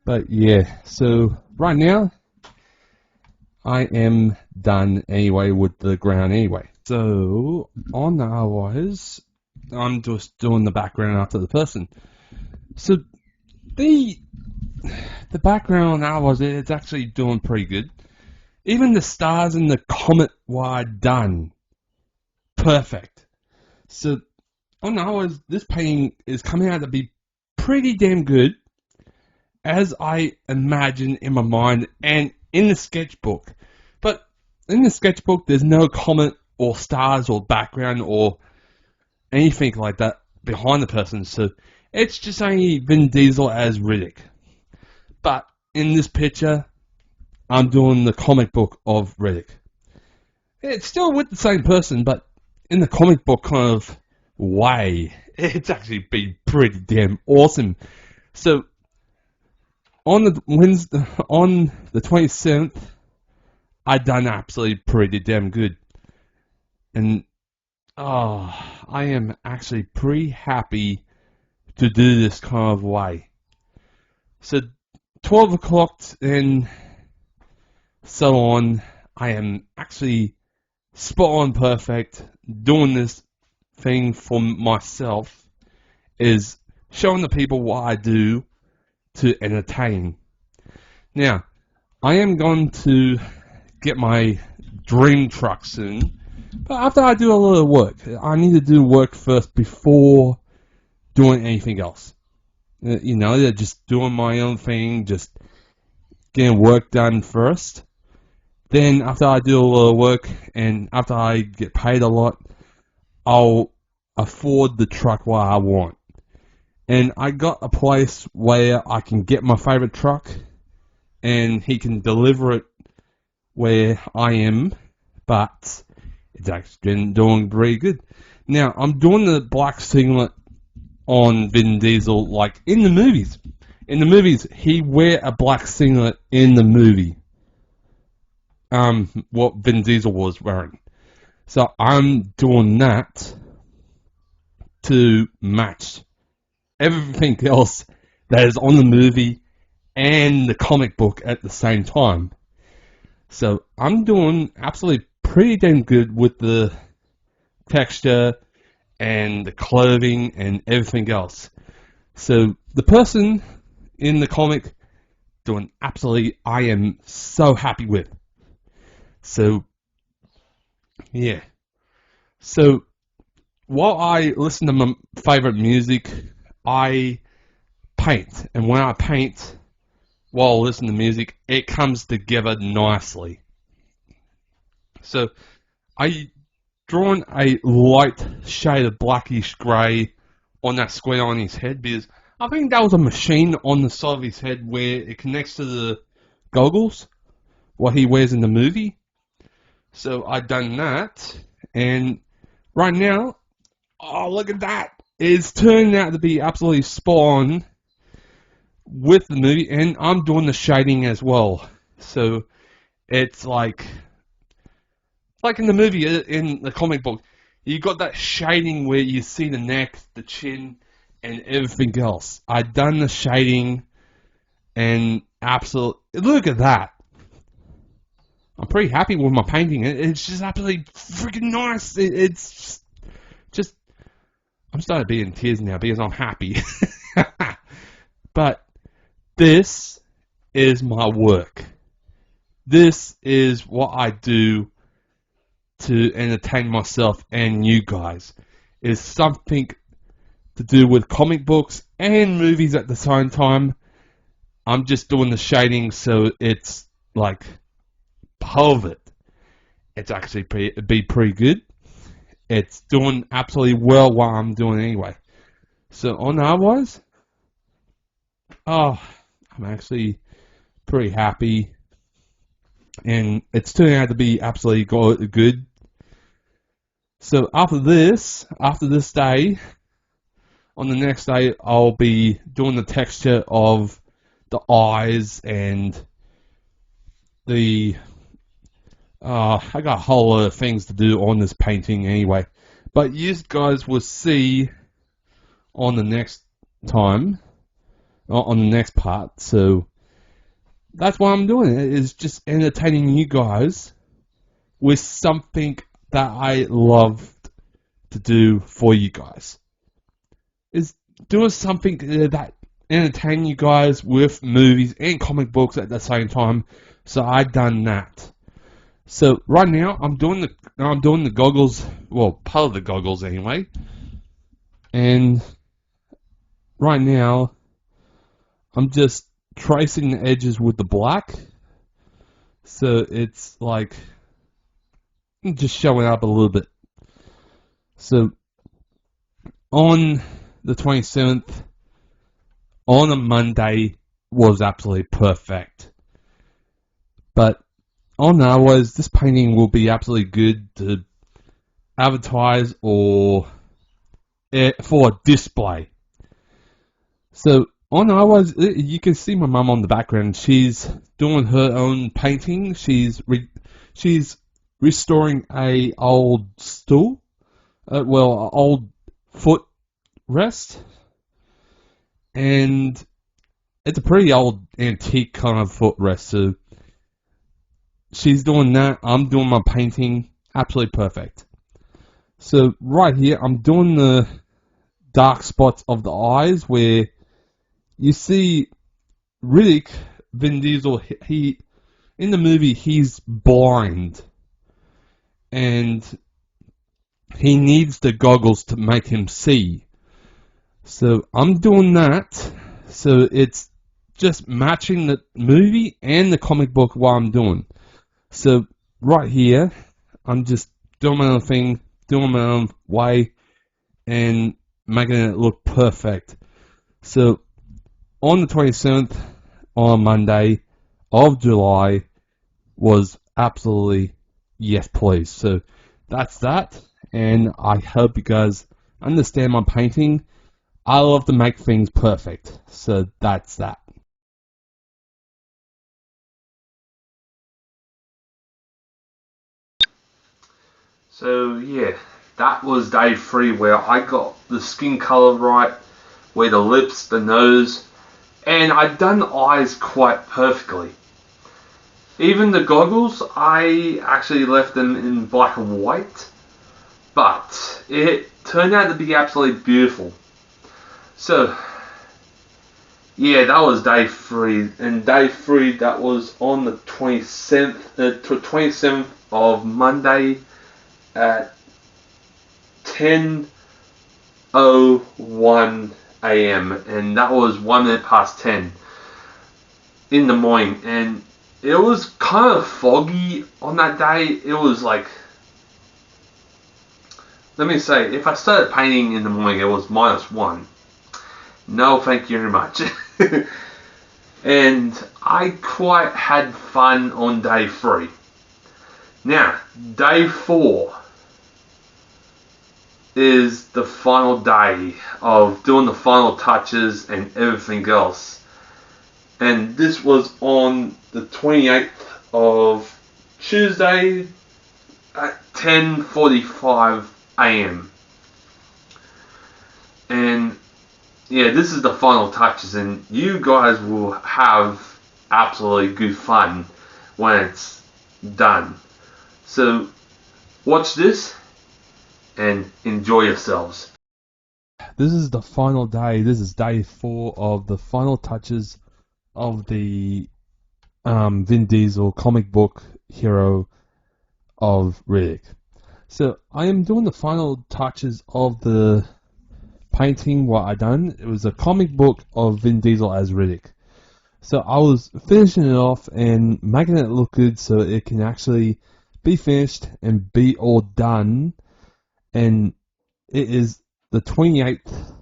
But yeah, so right now, I am done anyway with the ground anyway. So on the otherwise, I'm just doing the background after the person. So the background on ours, it's actually doing pretty good. Even the stars and the comet were done. Perfect. So on ours, this painting is coming out to be pretty damn good, as I imagine in my mind and in the sketchbook. But in the sketchbook, there's no comet or stars or background or anything like that behind the person. So it's just only Vin Diesel as Riddick. But in this picture, I'm doing the comic book of Riddick. It's still with the same person, but in the comic book kind of way. It's actually been pretty damn awesome. So on the Wednesday, on the 27th, I done absolutely pretty damn good. And I am actually pretty happy to do this kind of way. So 12 o'clock and so on, I am actually spot on perfect. Doing this thing for myself is showing the people what I do to entertain. Now, I am going to get my dream truck soon, but after I do a lot of work, I need to do work first before doing anything else. You know, just doing my own thing, just getting work done first. Then after I do a lot of work and after I get paid a lot, I'll afford the truck what I want. And I got a place where I can get my favorite truck and he can deliver it where I am, but it's actually doing pretty good. Now, I'm doing the black singlet on Vin Diesel like in the movies. In the movies, he wear a black singlet in the movie. What Vin Diesel was wearing. So I'm doing that to match everything else that is on the movie and the comic book at the same time. So I'm doing absolutely pretty damn good with the texture and the clothing and everything else. So the person in the comic doing absolutely, I am so happy with. So yeah. So while I listen to my favorite music, I paint. And when I paint while listening to music, it comes together nicely. So I drawn a light shade of blackish grey on that square on his head because I think that was a machine on the side of his head where it connects to the goggles, what he wears in the movie. So I done that, and right now, oh look at that! It's turning out to be absolutely spot on with the movie, and I'm doing the shading as well. So it's like in the movie, in the comic book, you got that shading where you see the neck, the chin, and everything else. I done the shading, and absolutely look at that. I'm pretty happy with my painting. It's just absolutely freaking nice. It's just I'm starting to be in tears now because I'm happy. But this is my work. This is what I do to entertain myself and you guys. Is something to do with comic books and movies at the same time. I'm just doing the shading, so it's like part of it. It's actually pretty good. It's doing absolutely well what I'm doing anyway. So on otherwise, I'm actually pretty happy, and it's turning out to be absolutely good. So after this day, on the next day, I'll be doing the texture of the eyes and the I got a whole lot of things to do on this painting anyway. But you guys will see on the next time, on the next part. So that's what I'm doing. It is just entertaining you guys with something that I love to do for you guys. Is doing something that entertain you guys with movies and comic books at the same time. So I've done that. So right now I'm doing the goggles, well, part of the goggles anyway. And right now I'm just tracing the edges with the black. So it's like just showing up a little bit. So on the 27th, on a Monday, was absolutely perfect. But on otherwise, this painting will be absolutely good to advertise or for a display. So on otherwise, you can see my mum on the background. She's doing her own painting. She's restoring a old stool, old foot rest, and it's a pretty old antique kind of footrest. So she's doing that. I'm doing my painting. Absolutely perfect. So right here, I'm doing the dark spots of the eyes where you see Riddick, Vin Diesel. He in the movie he's blind, and he needs the goggles to make him see. So I'm doing that. So it's just matching the movie and the comic book while I'm doing. So right here, I'm just doing my own thing, doing my own way, and making it look perfect. So on the 27th, on Monday of July, was absolutely yes please. So that's that, and I hope you guys understand my painting. I love to make things perfect, so that's that.
So yeah, that was day 3 where I got the skin color right, where the lips, the nose, and I'd done the eyes quite perfectly. Even the goggles, I actually left them in black and white, but it turned out to be absolutely beautiful. So yeah, that was day 3, and day 3 that was on the 27th of Monday at 10:01 a.m. and that was 1 minute past 10 in the morning, and it was kind of foggy on that day. It was like, let me say, if I started painting in the morning, it was -1. No, thank you very much. And I quite had fun on day 3. Now, day 4 is the final day of doing the final touches and everything else. And this was on the 28th of Tuesday at 10:45 a.m. And yeah, this is the final touches, and you guys will have absolutely good fun when it's done. So watch this and enjoy yourselves.
this is the final day. This is day 4 of the final touches of the Vin Diesel comic book hero of Riddick. So I am doing the final touches of the painting. What I done, it was a comic book of Vin Diesel as Riddick. So I was finishing it off and making it look good so it can actually be finished and be all done. And it is the 28th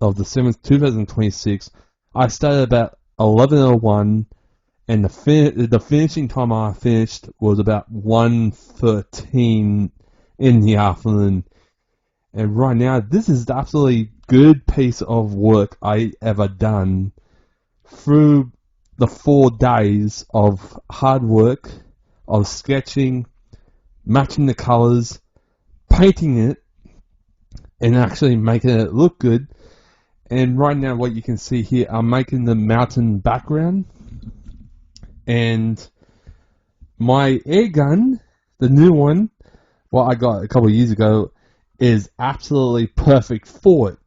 of the 7th, 2026. I started about 11:01, and the finishing time I finished was about 1:13 in the afternoon. And right now, this is the absolutely good piece of work I ever done through the 4 days of hard work, of sketching, matching the colors, painting it, and actually making it look good. And right now, what you can see here, I'm making the mountain background, and my air gun, the new one, what I got a couple of years ago, is absolutely perfect for it.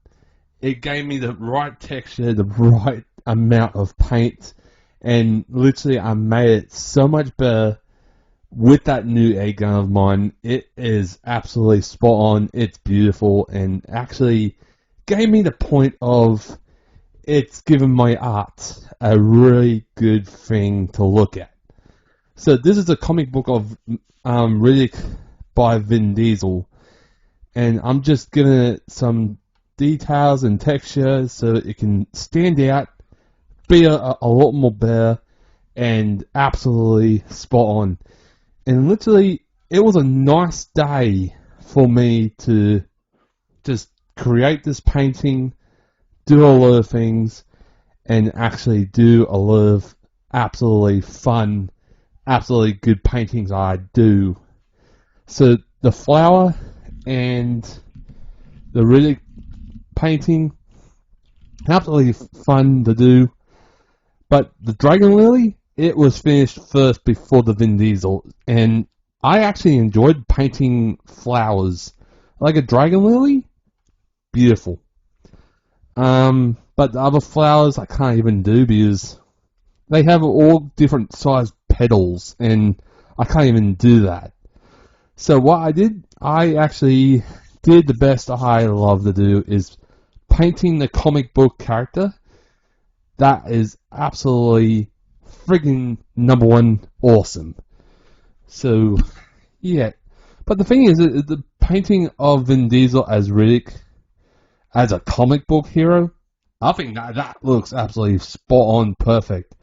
It gave me the right texture, the right amount of paint, and literally I made it so much better with that new air gun of mine. It is absolutely spot on. It's beautiful, and actually gave me the point of it's given my art a really good thing to look at. So this is a comic book of Riddick by Vin Diesel, and I'm just giving it some details and texture so it can stand out, be a lot more better, and absolutely spot on. And literally, it was a nice day for me to just create this painting, do a lot of things, and actually do a lot of absolutely fun, absolutely good paintings I do. So the flower and the Riddick painting, absolutely fun to do. But the Dragon Lily, it was finished first before the Vin Diesel, and I actually enjoyed painting flowers. Like a Dragon Lily, beautiful. But the other flowers I can't even do because they have all different sized petals, and I can't even do that. So what I did, I actually did the best I love to do is painting the comic book character. That is absolutely friggin' #1 awesome. So, yeah. But the thing is, the painting of Vin Diesel as Riddick, as a comic book hero, I think that looks absolutely spot on perfect.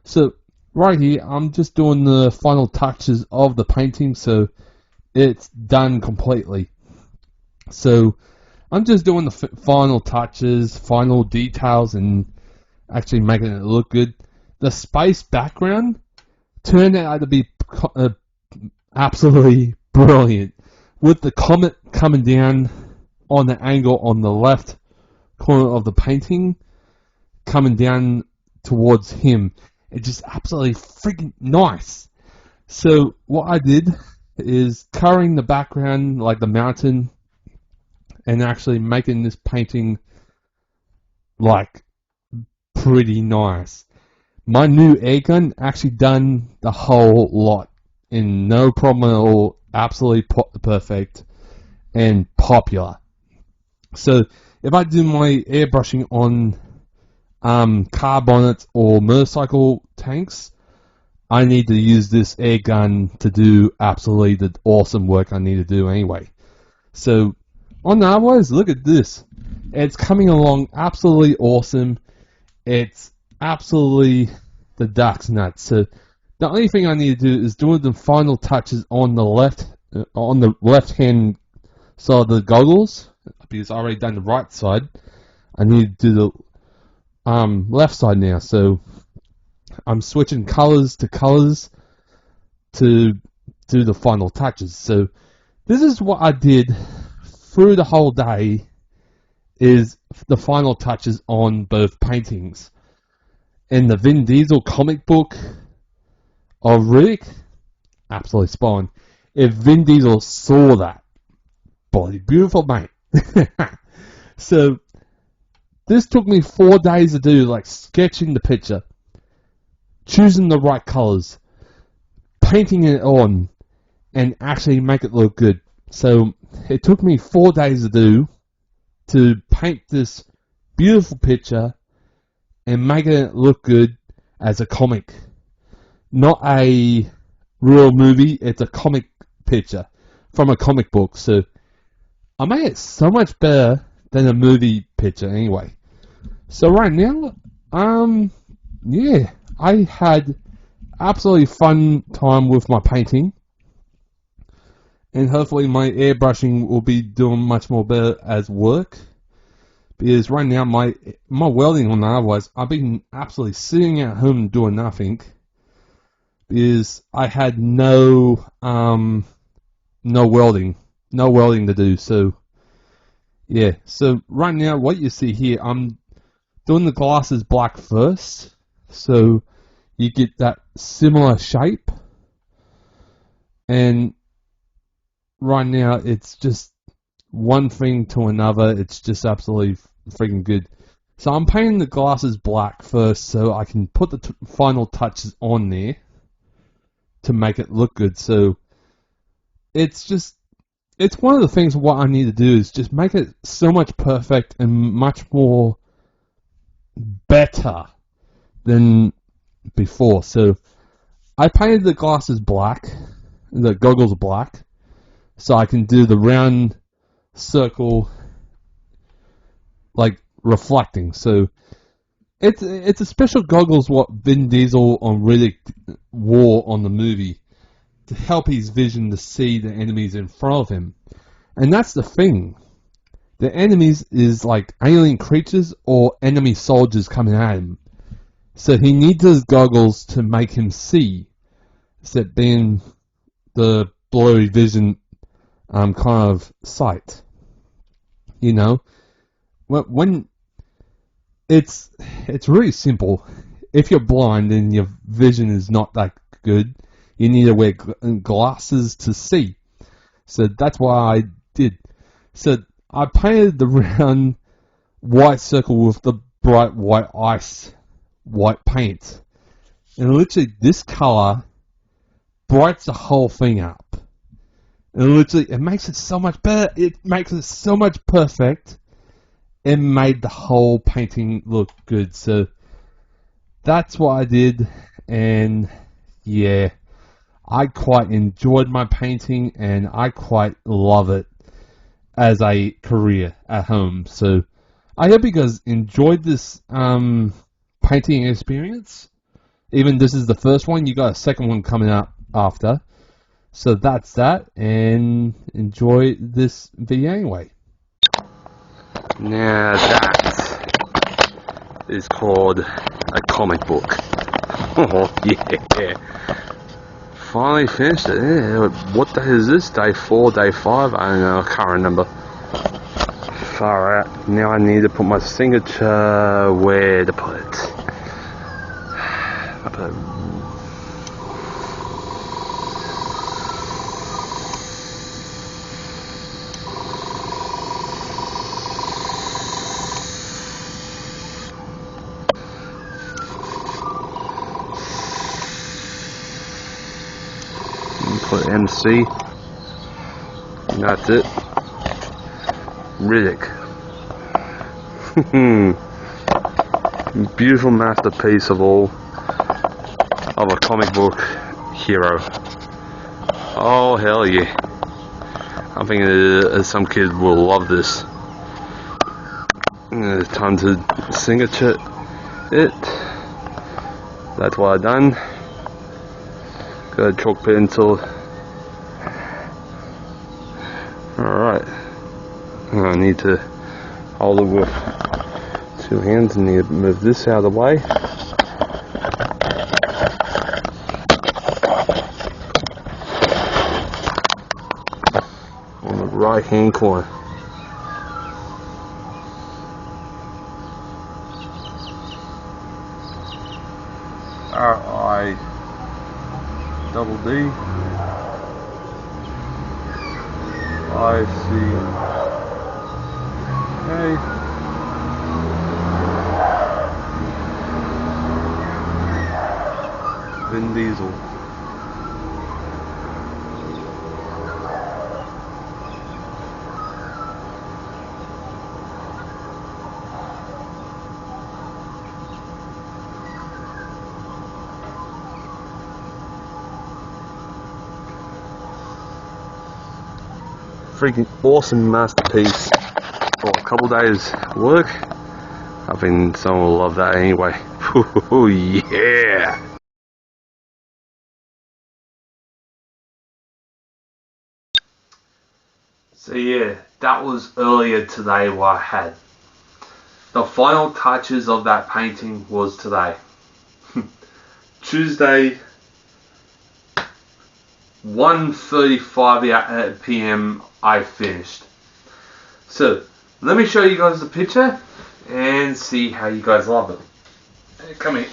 So, right here, I'm just doing the final touches of the painting, so it's done completely. So, I'm just doing the final touches, final details, and actually making it look good. The space background turned out to be absolutely brilliant, with the comet coming down on the angle on the left corner of the painting, coming down towards him. It's just absolutely freaking nice. So what I did is coloring the background like the mountain and actually making this painting like pretty nice. My new air gun actually done the whole lot in no problem at all. Absolutely perfect and popular. So if I do my airbrushing on car bonnets or motorcycle tanks, I need to use this air gun to do absolutely the awesome work I need to do anyway. So on the otherwise, look at this. It's coming along absolutely awesome. It's absolutely the duck's nuts. So the only thing I need to do is do the final touches on the left hand side of the goggles, because I already done the right side. I need to do the left side now. So I'm switching colors to do the final touches. So this is what I did through the whole day, is the final touches on both paintings. In the Vin Diesel comic book of Riddick, absolutely spot on. If Vin Diesel saw that, boy, beautiful, mate. So This took me 4 days to do, like sketching the picture, choosing the right colors, painting it on, and actually make it look good. So it took me 4 days to do, to paint this beautiful picture and make it look good as a comic. Not a real movie, it's a comic picture from a comic book. So I made it so much better than a movie picture anyway. So right now, yeah, I had absolutely fun time with my painting. And hopefully my airbrushing will be doing much more better as work. Because right now my welding on the otherwise, I've been absolutely sitting at home doing nothing. Because I had no welding to do. So yeah, so right now what you see here, I'm doing the glasses black first, so you get that similar shape. And right now it's just one thing to another. It's just absolutely freaking good. So I'm painting the glasses black first so I can put the final touches on there to make it look good. So it's one of the things what I need to do is just make it so much perfect and much more better than before. So I painted the glasses black, the goggles black, so I can do the round circle like reflecting. So it's a special goggles what Vin Diesel on Riddick wore on the movie to help his vision to see the enemies in front of him. And that's the thing. The enemies is like alien creatures or enemy soldiers coming at him. So he needs those goggles to make him see, instead of being the blurry vision kind of sight. You know, when it's really simple. If you're blind and your vision is not that good, you need to wear glasses to see. So that's what I did. So I painted the round white circle with the bright white paint. And literally this color brights the whole thing up. And literally it makes it so much better. It makes it so much perfect. It made the whole painting look good. So that's what I did. And yeah, I quite enjoyed my painting and I quite love it as a career at home. So I hope you guys enjoyed this painting experience. Even this is the first one, you got a second one coming out after. So that's that, and enjoy this video anyway. Now that is called a comic book. Oh yeah. Finally finished it. Yeah. What day is this? Day 4, day 5? I don't know, I can't remember. Far out. Now I need to put my signature where to put it. I put it. Put MC, and that's it. Riddick. Beautiful masterpiece of a comic book hero. Oh hell yeah. I think some kids will love this. It's time to signature it. That's what I've done. Got a chalk pencil. Alright. I need to hold it with 2 hands and need to move this out of the way. On the right hand corner. R-I double D I-C-K
Vin Diesel. Freaking awesome masterpiece for a couple days work. I think someone will love that anyway. Oh yeah! So yeah, that was earlier today what I had. The final touches of that painting was today. Tuesday, 1:35 p.m. I finished. So let me show you guys the picture and see how you guys love it. Come here.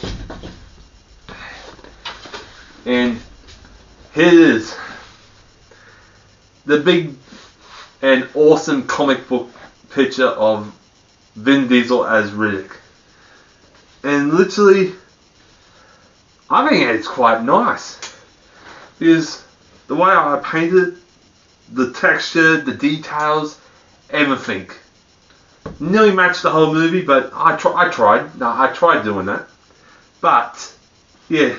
And here it is. The big and awesome comic book picture of Vin Diesel as Riddick. And literally, I think it's quite nice. Because the way I painted, the texture, the details, everything. Nearly matched the whole movie, but I tried doing that. But, yeah.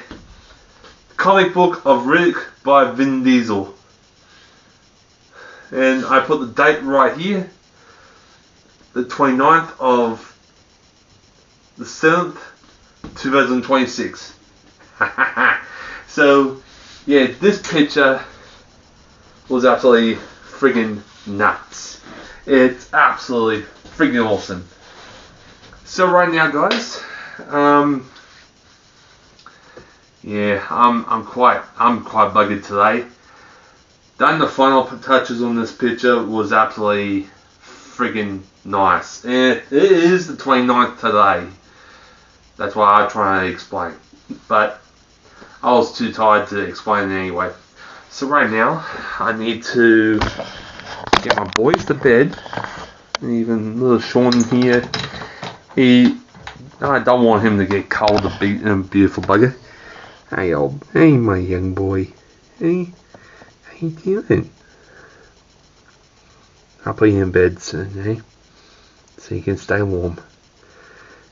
Comic book of Riddick by Vin Diesel. And I put the date right here. The 29th of the 7th, 2026. So, yeah, this picture was absolutely friggin' nuts. It's absolutely friggin' awesome. So right now, guys, yeah, I'm quite buggered today. Done the final touches on this picture was absolutely friggin' nice. And it is the 29th today. That's why I try to explain. But I was too tired to explain it anyway. So right now, I need to get my boys to bed. And even little Sean here, I don't want him to get cold, the beautiful bugger. Hey my young boy. Hey, how you doing? I'll put you in bed soon, eh? So you can stay warm.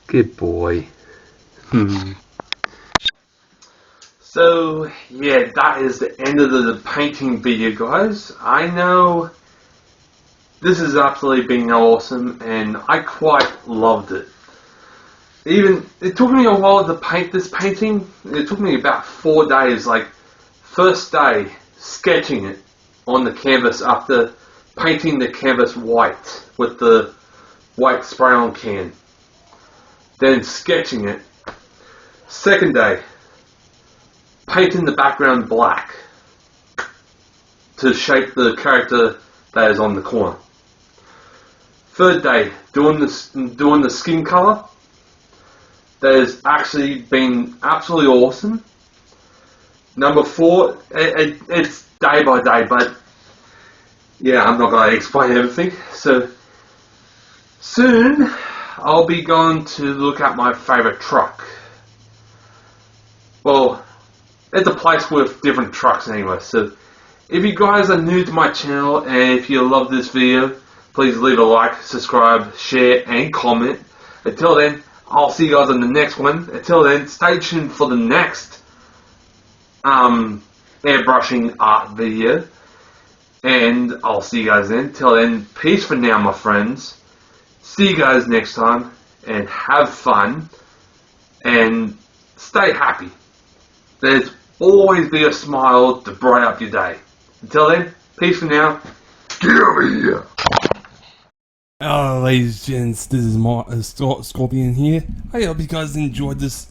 Good boy. So, yeah, that is the end of the painting video, guys. I know this has absolutely been awesome, and I quite loved it. It took me a while to paint this painting. It took me about 4 days, like, first day, sketching it on the canvas after painting the canvas white with the white spray on can. Then sketching it. Second day, painting the background black to shape the character that is on the corner. Third day, doing the skin color. That has actually been absolutely awesome. Number 4, it's day by day, but yeah, I'm not going to explain everything. So soon I'll be going to look at my favorite truck. Well, it's a place with different trucks anyway. So if you guys are new to my channel and if you love this video, please leave a like, subscribe, share and comment. Until then, I'll see you guys in the next one. Until then, stay tuned for the next airbrushing art video. And I'll see you guys then. Till then, peace for now, my friends. See you guys next time. And have fun. And stay happy. There's always be a smile to brighten up your day. Until then, peace for now. Get over here.
Hello ladies and gents, this is Scorpion here. I hope you guys enjoyed this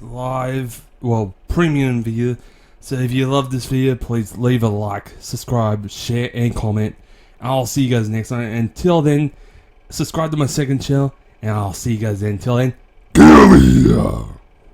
premium video. So if you love this video, please leave a like, subscribe, share and comment. I'll see you guys next time. Until then, subscribe to my second channel and I'll see you guys then. Until then, get over here.